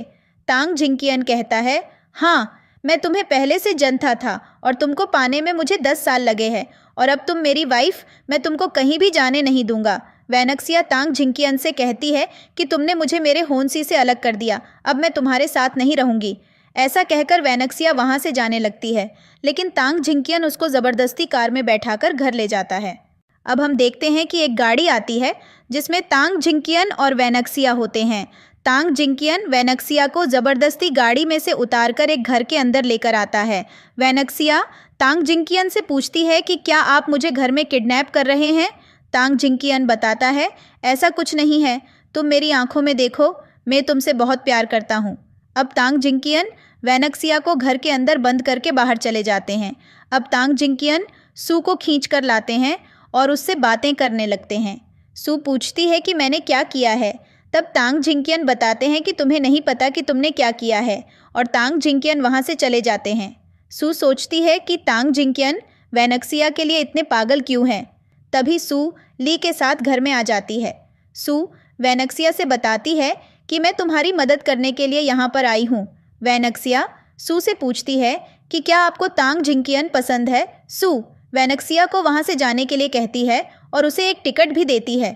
तांग जिंकियन कहता है हाँ, मैं तुम्हें पहले से जानता था और तुमको पाने में मुझे 10 साल लगे हैं और अब तुम मेरी वाइफ, मैं तुमको कहीं भी जाने नहीं दूंगा। वैनक्सिया तांग जिंकियन से कहती है कि तुमने मुझे मेरे होनसी से अलग कर दिया, अब मैं तुम्हारे साथ नहीं रहूँगी। ऐसा कहकर वैनक्सिया वहाँ से जाने लगती है, लेकिन तांग जिंकियन उसको ज़बरदस्ती कार में बैठाकर घर ले जाता है। अब हम देखते हैं कि एक गाड़ी आती है जिसमें तांग जिंकियन और वैनक्सिया होते हैं। तांग जिंकियन वैनक्सिया को ज़बरदस्ती गाड़ी में से उतारकर एक घर के अंदर लेकर आता है। वैनक्सिया तांग जिंकियन से पूछती है कि क्या आप मुझे घर में किडनैप कर रहे हैं। तांग जिंकियन बताता है ऐसा कुछ नहीं है, तुम मेरी आंखों में देखो, मैं तुमसे बहुत प्यार करता हूँ। अब तांग जिंकियन वैनक्सिया को घर के अंदर बंद करके बाहर चले जाते हैं। अब तांग जिंकियन सू को खींच कर लाते हैं और उससे बातें करने लगते हैं। सू पूछती है कि मैंने क्या किया है। तब तांग जिंकियन बताते हैं कि तुम्हें नहीं पता कि तुमने क्या किया है और तांग जिंकियन वहाँ से चले जाते हैं। सू सोचती है कि तांग जिंकियन वैनक्सिया के लिए इतने पागल क्यों हैं। तभी सू ली के साथ घर में आ जाती है। सू वैनक्सिया से बताती है कि मैं तुम्हारी मदद करने के लिए यहाँ पर आई हूँ। वैनक्सिया सू से पूछती है कि क्या आपको तांग जिंकियन पसंद है। सू वैनक्सिया को वहाँ से जाने के लिए कहती है और उसे एक टिकट भी देती है।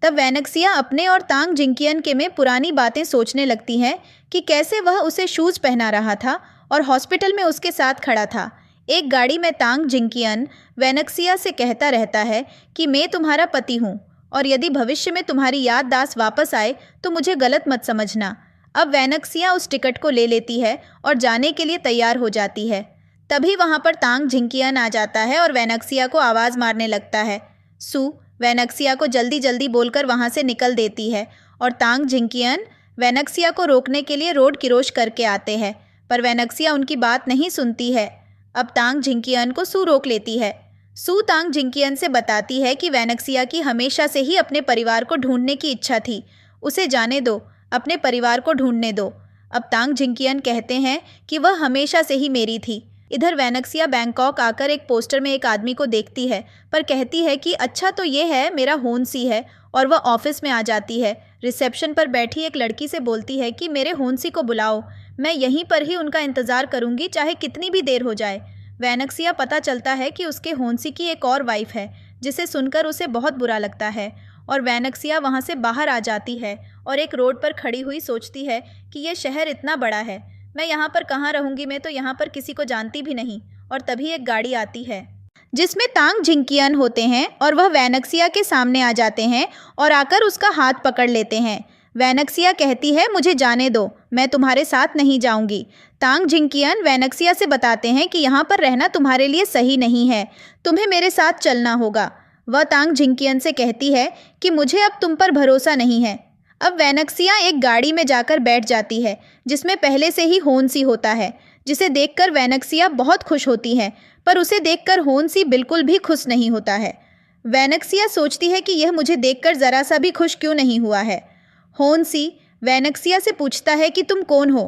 तब वैनक्सिया अपने और तांग जिंकियन के में पुरानी बातें सोचने लगती हैं कि कैसे वह उसे शूज़ पहना रहा था और हॉस्पिटल में उसके साथ खड़ा था। एक गाड़ी में तांग जिंकियन वैनक्सिया से कहता रहता है कि मैं तुम्हारा पति हूँ और यदि भविष्य में तुम्हारी याददाश्त वापस आए तो मुझे गलत मत समझना। अब वैनक्सिया उस टिकट को ले लेती है और जाने के लिए तैयार हो जाती है। तभी वहाँ पर तांग जिंकियन आ जाता है और वैनक्सिया को आवाज़ मारने लगता है। सू वैनक्सिया को जल्दी जल्दी बोलकर वहाँ से निकल देती है और तांग जिंकियन वैनक्सिया को रोकने के लिए रोड क्रॉस करके आते हैं, पर वैनक्सिया उनकी बात नहीं सुनती है। अब तांग जिंकियन को सू रोक लेती है। सू तांग जिंकियन से बताती है कि वैनक्सिया की हमेशा से ही अपने परिवार को ढूंढने की इच्छा थी, उसे जाने दो, अपने परिवार को ढूंढने दो। अब तांग जिंकियन कहते हैं कि वह हमेशा से ही मेरी थी। इधर वैनक्सिया बैंकॉक आकर एक पोस्टर में एक आदमी को देखती है, पर कहती है कि अच्छा तो ये है, मेरा होनसी है, और वह ऑफिस में आ जाती है। रिसेप्शन पर बैठी एक लड़की से बोलती है कि मेरे होनसी को बुलाओ, मैं यहीं पर ही उनका इंतज़ार करूंगी, चाहे कितनी भी देर हो जाए। वैनक्सिया पता चलता है कि उसके होनसी की एक और वाइफ है, जिसे सुनकर उसे बहुत बुरा लगता है और वैनक्सिया वहाँ से बाहर आ जाती है और एक रोड पर खड़ी हुई सोचती है कि यह शहर इतना बड़ा है, मैं यहाँ पर कहाँ रहूँगी, मैं तो यहाँ पर किसी को जानती भी नहीं। और तभी एक गाड़ी आती है जिसमें तांग जिंकियन होते हैं और वह वैनक्सिया के सामने आ जाते हैं और आकर उसका हाथ पकड़ लेते हैं। वैनक्सिया कहती है मुझे जाने दो, मैं तुम्हारे साथ नहीं जाऊंगी। तांग जिंकियन वैनक्सिया से बताते हैं कि यहाँ पर रहना तुम्हारे लिए सही नहीं है, तुम्हें मेरे साथ चलना होगा। वह तांग जिंकियन से कहती है कि मुझे अब तुम पर भरोसा नहीं है। अब वैनक्सिया एक गाड़ी में जाकर बैठ जाती है जिसमें पहले से ही होनसी होता है, जिसे देखकर वैनक्सिया बहुत खुश होती है, पर उसे देखकर होनसी बिल्कुल भी खुश नहीं होता है। वैनक्सिया सोचती है कि यह मुझे देखकर ज़रा सा भी खुश क्यों नहीं हुआ है। होनसी वैनक्सिया से पूछता है कि तुम कौन हो,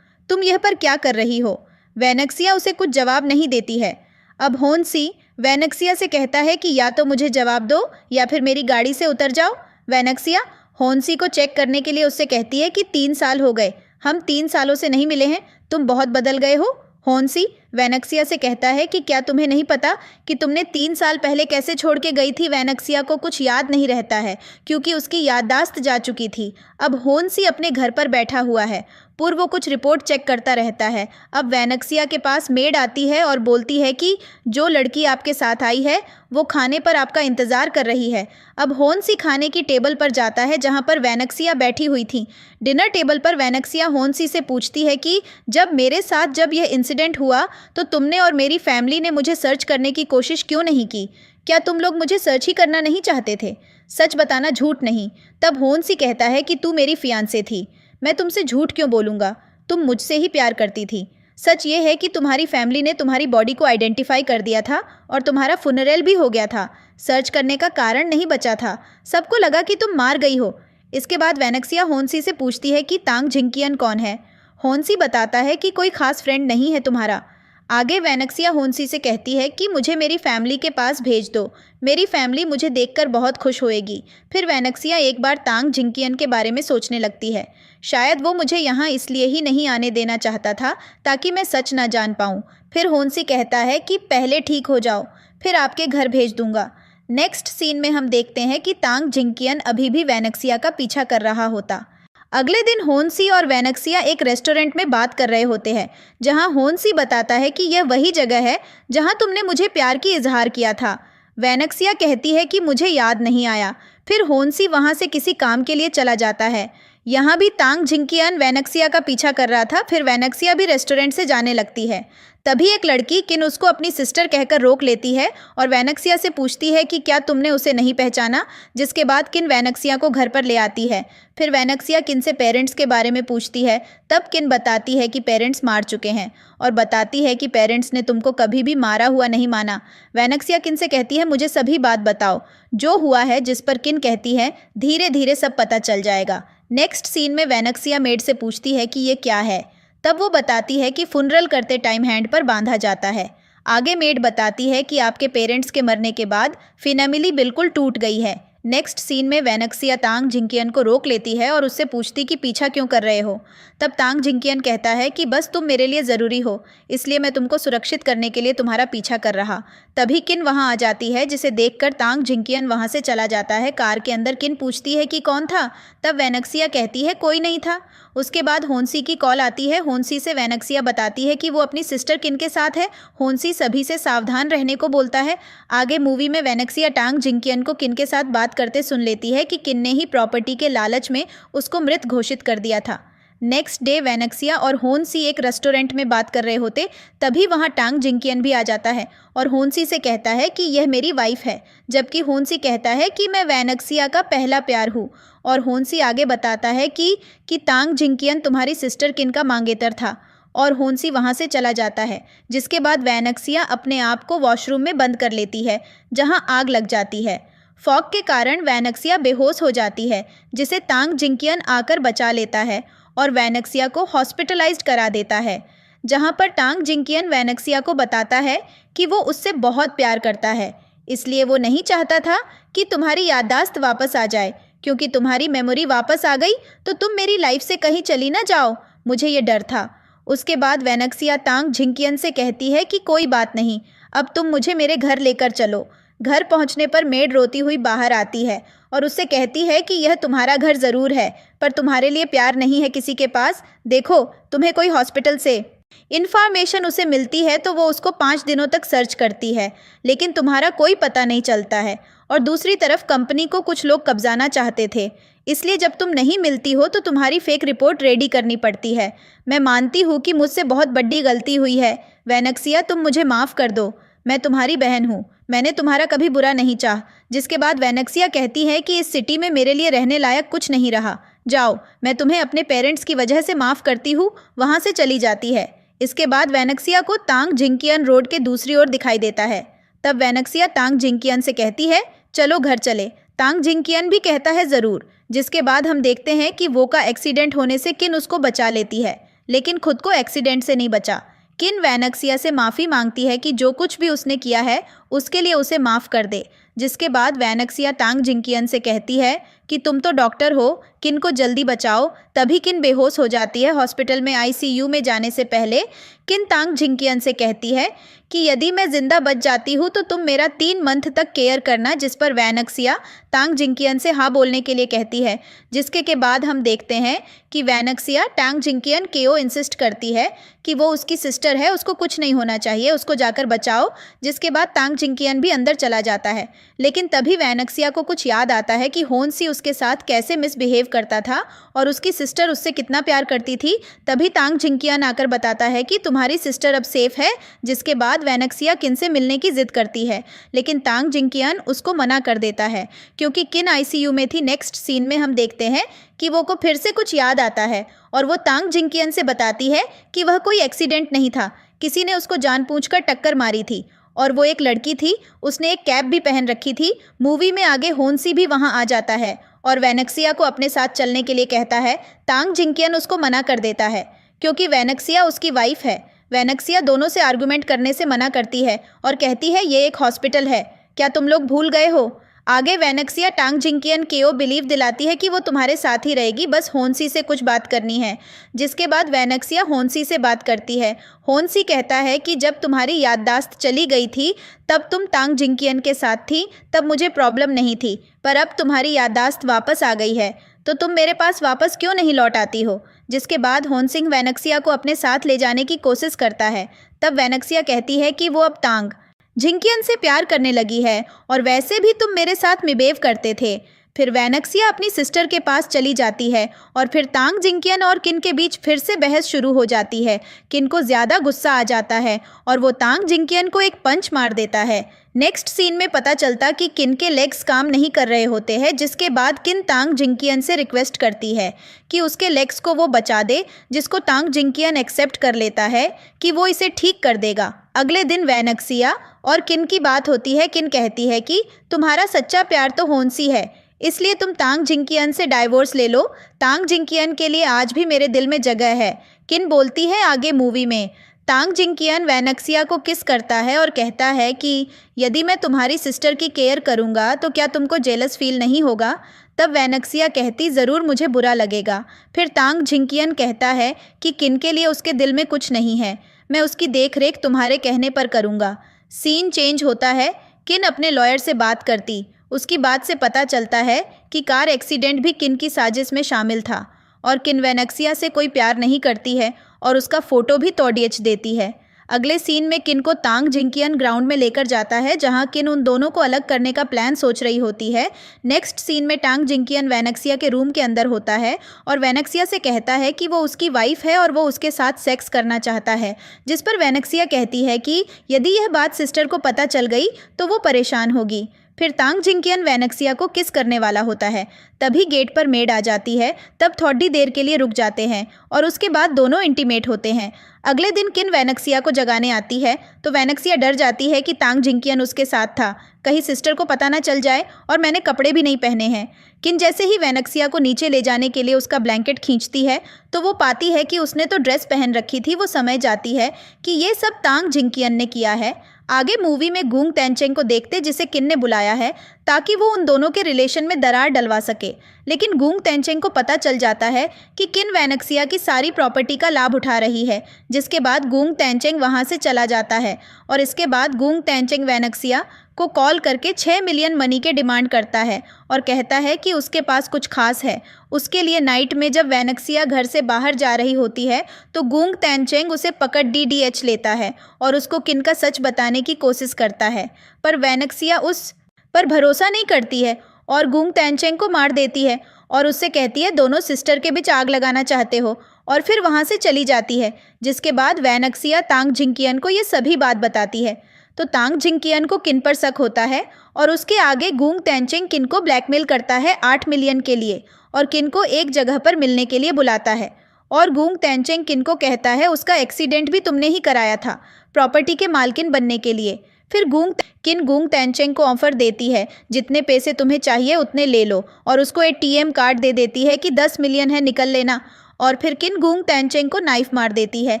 तुम यह पर क्या कर रही हो। वैनक्सिया उसे कुछ जवाब नहीं देती है। अब होनसी वैनक्सिया से कहता है कि या तो मुझे जवाब दो या फिर मेरी गाड़ी से उतर जाओ। वैनक्सिया होनसी को चेक करने के लिए उससे कहती है कि 3 साल हो गए, हम 3 सालों से नहीं मिले हैं, तुम बहुत बदल गए हो। होनसी वैनक्सिया से कहता है कि क्या तुम्हें नहीं पता कि तुमने 3 साल पहले कैसे छोड़ के गई थी। वैनक्सिया को कुछ याद नहीं रहता है क्योंकि उसकी याददाश्त जा चुकी थी। अब होनसी अपने घर पर बैठा हुआ है, पूर्व कुछ रिपोर्ट चेक करता रहता है। अब वैनक्सिया के पास मेड आती है और बोलती है कि जो लड़की आपके साथ आई है वो खाने पर आपका इंतज़ार कर रही है। अब होनसी खाने की टेबल पर जाता है जहाँ पर वैनक्सिया बैठी हुई थी। डिनर टेबल पर वैनक्सिया होनसी से पूछती है कि जब मेरे साथ जब यह इंसिडेंट हुआ तो तुमने और मेरी फैमिली ने मुझे सर्च करने की कोशिश क्यों नहीं की? क्या तुम लोग मुझे सर्च ही करना नहीं चाहते थे? सच बताना, झूठ नहीं। तब होनसी कहता है कि तू मेरी फियांसे थी, मैं तुमसे झूठ क्यों बोलूँगा, तुम मुझसे ही प्यार करती थी। सच ये है कि तुम्हारी फैमिली ने तुम्हारी बॉडी को आइडेंटिफाई कर दिया था और तुम्हारा फुनरल भी हो गया था, सर्च करने का कारण नहीं बचा था, सबको लगा कि तुम मार गई हो। इसके बाद वैनक्सिया होनसी से पूछती है कि तांग जिंकियन कौन है। होनसी बताता है कि कोई खास फ्रेंड नहीं है तुम्हारा। आगे वैनक्सिया होनसी से कहती है कि मुझे मेरी फैमिली के पास भेज दो, मेरी फैमिली मुझे देखकर बहुत खुश होएगी। फिर वैनक्सिया एक बार तांग जिंकियन के बारे में सोचने लगती है, शायद वो मुझे यहाँ इसलिए ही नहीं आने देना चाहता था ताकि मैं सच ना जान पाऊँ। फिर होनसी कहता है कि पहले ठीक हो जाओ, फिर आपके घर भेज दूँगा। नेक्स्ट सीन में हम देखते हैं कि तांग जिंकियन अभी भी वैनक्सिया का पीछा कर रहा होता। अगले दिन होनसी और वैनक्सिया एक रेस्टोरेंट में बात कर रहे होते हैं जहां होनसी बताता है कि यह वही जगह है जहां तुमने मुझे प्यार की इजहार किया था। वैनक्सिया कहती है कि मुझे याद नहीं आया। फिर होनसी वहां से किसी काम के लिए चला जाता है। यहाँ भी तांग जिंकियन वैनक्सिया का पीछा कर रहा था। फिर वैनक्सिया भी रेस्टोरेंट से जाने लगती है। तभी एक लड़की किन उसको अपनी सिस्टर कहकर रोक लेती है और वैनक्सिया से पूछती है कि क्या तुमने उसे नहीं पहचाना, जिसके बाद किन वैनक्सिया को घर पर ले आती है। फिर वैनक्सिया किन से पेरेंट्स के बारे में पूछती है, तब किन बताती है कि पेरेंट्स मार चुके हैं और बताती है कि पेरेंट्स ने तुमको कभी भी मारा हुआ नहीं माना। वैनक्सिया किन से कहती है मुझे सभी बात बताओ जो हुआ है, जिस पर किन कहती है धीरे धीरे सब पता चल जाएगा। नेक्स्ट सीन में वैनक्सिया मेड से पूछती है कि ये क्या है, तब वो बताती है कि फुनरल करते टाइम हैंड पर बांधा जाता है। आगे मेड बताती है कि आपके पेरेंट्स के मरने के बाद फिनेमिली बिल्कुल टूट गई है। नेक्स्ट सीन में वैनक्सिया तांग जिंकियन को रोक लेती है और उससे पूछती कि पीछा क्यों कर रहे हो। तब तांग जिंकियन कहता है कि बस तुम मेरे लिए ज़रूरी हो, इसलिए मैं तुमको सुरक्षित करने के लिए तुम्हारा पीछा कर रहा। तभी किन वहाँ आ जाती है, जिसे देखकर तांग जिंकियन वहाँ से चला जाता है। कार के अंदर किन पूछती है कि कौन था। तब वैनक्सिया कहती है कोई नहीं था। उसके बाद होन्सी की कॉल आती है। होन्सी से वैनक्सिया बताती है कि वो अपनी सिस्टर किन के साथ है। होन्सी सभी से सावधान रहने को बोलता है। आगे मूवी में वैनक्सिया तांग जिंकियन को किन के साथ बात करते सुन लेती है कि किन ने ही प्रॉपर्टी के लालच में उसको मृत घोषित कर दिया था। नेक्स्ट डे वैनक्सिया और होन्सी एक रेस्टोरेंट में बात कर रहे होते, तभी वहाँ तांग जिंकियन भी आ जाता है और होन्सी से कहता है कि यह मेरी वाइफ है, जबकि होन्सी कहता है कि मैं वैनक्सिया का पहला प्यार हूँ। और होन्सी आगे बताता है कि तांग जिंकियन तुम्हारी सिस्टर किन का मांगेतर था। और होन्सी वहाँ से चला जाता है, जिसके बाद वैनक्सिया अपने आप को वॉशरूम में बंद कर लेती है, जहाँ आग लग जाती है। फॉग के कारण वैनक्सिया बेहोश हो जाती है, जिसे तांग जिंकियन आकर बचा लेता है और वैनक्सिया को हॉस्पिटलाइज्ड करा देता है, जहाँ पर तांग जिंकियन वैनक्सिया को बताता है कि वो उससे बहुत प्यार करता है, इसलिए वो नहीं चाहता था कि तुम्हारी याददाश्त वापस आ जाए, क्योंकि तुम्हारी मेमोरी वापस आ गई तो तुम मेरी लाइफ से कहीं चली ना जाओ, मुझे ये डर था। उसके बाद वैनक्सिया तांग जिंकियन से कहती है कि कोई बात नहीं, अब तुम मुझे मेरे घर लेकर चलो। घर पहुंचने पर मेड रोती हुई बाहर आती है और उससे कहती है कि यह तुम्हारा घर ज़रूर है, पर तुम्हारे लिए प्यार नहीं है किसी के पास। देखो, तुम्हें कोई हॉस्पिटल से इन्फॉर्मेशन उसे मिलती है तो वो उसको 5 दिनों तक सर्च करती है, लेकिन तुम्हारा कोई पता नहीं चलता है। और दूसरी तरफ कंपनी को कुछ लोग कब्जाना चाहते थे, इसलिए जब तुम नहीं मिलती हो तो तुम्हारी फेक रिपोर्ट रेडी करनी पड़ती है। मैं मानती हूँ कि मुझसे बहुत बड़ी गलती हुई है वैनक्सिया, तुम मुझे माफ़ कर दो। मैं तुम्हारी बहन हूँ, मैंने तुम्हारा कभी बुरा नहीं चाहा। जिसके बाद वैनक्सिया कहती है कि इस सिटी में मेरे लिए रहने लायक कुछ नहीं रहा, जाओ, मैं तुम्हें अपने पेरेंट्स की वजह से माफ़ करती हूँ। वहाँ से चली जाती है। इसके बाद वैनक्सिया को तांग जिंकियन रोड के दूसरी ओर दिखाई देता है। तब वैनक्सिया तांग जिंकियन से कहती है चलो घर चले। तांग जिंकियन भी कहता है ज़रूर। जिसके बाद हम देखते हैं कि वो का एक्सीडेंट होने से किन उसको बचा लेती है, लेकिन खुद को एक्सीडेंट से नहीं बचा। किन वैनक्सिया से माफ़ी मांगती है कि जो कुछ भी उसने किया है उसके लिए उसे माफ़ कर दे। जिसके बाद वैनक्सिया तांग जिंकियन से कहती है कि तुम तो डॉक्टर हो, किन को जल्दी बचाओ। तभी किन बेहोश हो जाती है। हॉस्पिटल में आईसीयू में जाने से पहले किन तांग जिंकियन से कहती है कि यदि मैं ज़िंदा बच जाती हूँ तो तुम मेरा 3 मंथ तक केयर करना, जिस पर वैनक्सिया तांग जिंकियन से हाँ बोलने के लिए कहती है। जिसके के बाद हम देखते हैं कि वैनक्सिया तांग जिंकियन को इंसिस्ट करती है कि वो उसकी सिस्टर है, उसको कुछ नहीं होना चाहिए, उसको जाकर बचाओ। जिसके बाद तांग जिंकियन भी अंदर चला जाता है, लेकिन तभी वैनक्सिया को कुछ याद आता है कि होन्सी उसके साथ कैसे मिसबिहेव करता था और उसकी सिस्टर उससे कितना प्यार करती थी। तभी तांग जिंकियन आकर बताता है कि तुम्हारी सिस्टर अब सेफ है। जिसके बाद वैनक्सिया किन से मिलने की जिद करती है, लेकिन तांग जिंकियन उसको मना कर देता है, क्योंकि किन आईसीयू में थी। नेक्स्ट सीन में हम देखते हैं कि वो को फिर से कुछ याद आता है और वो तांग जिंकियन से बताती है कि वह कोई एक्सीडेंट नहीं था, किसी ने उसको जानबूझकर टक्कर मारी थी और वो एक लड़की थी, उसने एक कैप भी पहन रखी थी। मूवी में आगे होन्सी भी वहाँ आ जाता है और वैनक्सिया को अपने साथ चलने के लिए कहता है। तांग जिंकियन उसको मना कर देता है, क्योंकि वैनक्सिया उसकी वाइफ है। वैनक्सिया दोनों से आर्गुमेंट करने से मना करती है और कहती है ये एक हॉस्पिटल है, क्या तुम लोग भूल गए हो। आगे वैनक्सिया तांग जिंकियन को बिलीव दिलाती है कि वो तुम्हारे साथ ही रहेगी, बस होन्सी से कुछ बात करनी है। जिसके बाद वैनक्सिया होन्सी से बात करती है। होन्सी कहता है कि जब तुम्हारी याददाश्त चली गई थी तब तुम तांग जिंकियन के साथ थी, तब मुझे प्रॉब्लम नहीं थी, पर अब तुम्हारी याददाश्त वापस आ गई है तो तुम मेरे पास वापस क्यों नहीं लौट आती हो। जिसके बाद होन्सिंग वैनक्सिया को अपने साथ ले जाने की कोशिश करता है। तब वैनक्सिया कहती है कि वो अब तांग जिंकियन से प्यार करने लगी है और वैसे भी तुम मेरे साथ मिसबिहेव करते थे। फिर वैनक्सिया अपनी सिस्टर के पास चली जाती है और फिर तांग जिंकियन और किन के बीच फिर से बहस शुरू हो जाती है। किन को ज़्यादा गुस्सा आ जाता है और वो तांग जिंकियन को एक पंच मार देता है। नेक्स्ट सीन में पता चलता कि किन के लेग्स काम नहीं कर रहे होते हैं, जिसके बाद किन तांग जिंकियन से रिक्वेस्ट करती है कि उसके लेग्स को वो बचा दे, जिसको तांग जिंकियन एक्सेप्ट कर लेता है कि वो इसे ठीक कर देगा। अगले दिन वैनक्सिया और किन की बात होती है। किन कहती है कि तुम्हारा सच्चा प्यार तो होन्सी है, इसलिए तुम तांग जिंकियन से डाइवोर्स ले लो। तांग जिंकियन के लिए आज भी मेरे दिल में जगह है। किन बोलती है आगे मूवी में, तांग जिंकियन वैनक्सिया को किस करता है और कहता है कि यदि मैं तुम्हारी सिस्टर की केयर करूँगा तो क्या तुमको जेलस फील नहीं होगा। तब वैनक्सिया कहती ज़रूर मुझे बुरा लगेगा। फिर तांग जिंकियन कहता है कि किन के लिए उसके दिल में कुछ नहीं है, मैं उसकी देख रेख तुम्हारे कहने पर करूँगा। सीन चेंज होता है। किन अपने लॉयर से बात करती। उसकी बात से पता चलता है कि कार एक्सीडेंट भी किन की साजिश में शामिल था और किन वैनक्सिया से कोई प्यार नहीं करती है और उसका फ़ोटो भी तोड़ियच देती है। अगले सीन में किन को तांग जिंकियन ग्राउंड में लेकर जाता है जहां किन उन दोनों को अलग करने का प्लान सोच रही होती है। नेक्स्ट सीन में तांग जिंकियन वैनक्सिया के रूम के अंदर होता है और वैनक्सिया से कहता है कि वो उसकी वाइफ है और वो उसके साथ सेक्स करना चाहता है, जिस पर वैनक्सिया कहती है कि यदि यह बात सिस्टर को पता चल गई तो वो परेशान होगी। फिर तांग जिंकियन वैनक्सिया को किस करने वाला होता है। तभी गेट पर मेड आ जाती है। तब थोड़ी देर के लिए रुक जाते हैं और उसके बाद दोनों इंटीमेट होते हैं। अगले दिन किन वैनक्सिया को जगाने आती है तो वैनक्सिया डर जाती है कि तांग जिंकियन उसके साथ था, कहीं सिस्टर को पता ना चल जाए और मैंने कपड़े भी नहीं पहने हैं। किन जैसे ही वैनक्सिया को नीचे ले जाने के लिए उसका ब्लैंकेट खींचती है तो वो पाती है कि उसने तो ड्रेस पहन रखी थी। वो समझ जाती है कि ये सब तांग जिंकियन ने किया है। आगे मूवी में गुंग तैनचेंग को देखते जिसे किन ने बुलाया है ताकि वो उन दोनों के रिलेशन में दरार डलवा सके, लेकिन गुंग तैनचेंग को पता चल जाता है कि किन वैनक्सिया की सारी प्रॉपर्टी का लाभ उठा रही है, जिसके बाद गुंग तैनचेंग वहाँ से चला जाता है और इसके बाद गुंग तैनचेंग वैनक्सिया को कॉल करके 6 मिलियन मनी के डिमांड करता है और कहता है कि उसके पास कुछ खास है। उसके लिए नाइट में जब वैनक्सिया घर से बाहर जा रही होती है तो गुंग तैनचेंग उसे पकड़ DDH लेता है और उसको किन का सच बताने की कोशिश करता है, पर वैनक्सिया उस पर भरोसा नहीं करती है और गुंग तैनचेंग को मार देती है और उससे कहती है दोनों सिस्टर के बीच आग लगाना चाहते हो, और फिर वहाँ से चली जाती है। जिसके बाद वैनक्सिया तांग जिंकियन को ये सभी बात बताती है तो तांग जिंकियन को किन पर शक होता है और उसके आगे गुंग तैनचेंग किन को ब्लैकमेल करता है 8 मिलियन के लिए और किन को एक जगह पर मिलने के लिए बुलाता है और गुंग तैनचेंग किन को कहता है उसका एक्सीडेंट भी तुमने ही कराया था प्रॉपर्टी के मालकिन बनने के लिए। फिर गुंग तैनचेंग को ऑफर देती है जितने पैसे तुम्हें चाहिए उतने ले लो और उसको ATM कार्ड दे देती है कि 10 मिलियन है निकल लेना, और फिर किन गुंग तैनचेंग को नाइफ मार देती है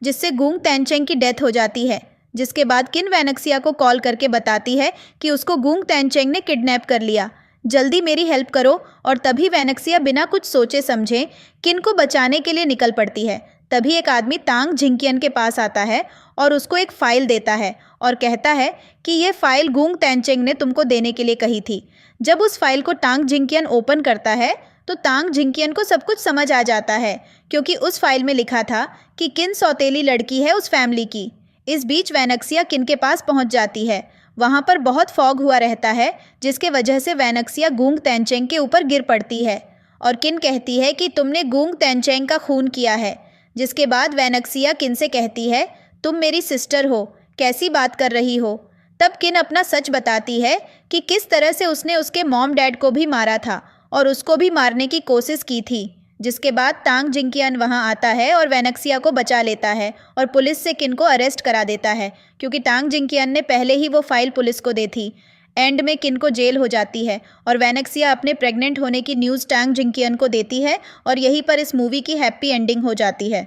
जिससे गुंग तैनचेंग की डेथ हो जाती है। जिसके बाद किन वैनक्सिया को कॉल करके बताती है कि उसको गुंग तैनचेंग ने किडनैप कर लिया, जल्दी मेरी हेल्प करो, और तभी वैनक्सिया बिना कुछ सोचे समझे किन को बचाने के लिए निकल पड़ती है। तभी एक आदमी तांग जिंकियन के पास आता है और उसको एक फ़ाइल देता है और कहता है कि ये फ़ाइल गुंग तैनचेंग ने तुमको देने के लिए कही थी। जब उस फाइल को तांग जिंकियन ओपन करता है तो तांग जिंकियन को सब कुछ समझ आ जाता है, क्योंकि उस फाइल में लिखा था कि किन सौतेली लड़की है उस फैमिली की। इस बीच वैनक्सिया किन के पास पहुंच जाती है। वहां पर बहुत फॉग हुआ रहता है जिसके वजह से वैनक्सिया गुंग तैनचेंग के ऊपर गिर पड़ती है और किन कहती है कि तुमने गुंग तैनचेंग का खून किया है। जिसके बाद वैनक्सिया किन से कहती है तुम मेरी सिस्टर हो, कैसी बात कर रही हो। तब किन अपना सच बताती है कि किस तरह से उसने उसके मॉम डैड को भी मारा था और उसको भी मारने की कोशिश की थी। जिसके बाद तांग जिंकियन वहां आता है और वैनक्सिया को बचा लेता है और पुलिस से किन को अरेस्ट करा देता है, क्योंकि तांग जिंकियन ने पहले ही वो फाइल पुलिस को दी थी। एंड में किन को जेल हो जाती है और वैनक्सिया अपने प्रेग्नेंट होने की न्यूज़ तांग जिंकियन को देती है और यहीं पर इस मूवी की हैप्पी एंडिंग हो जाती है।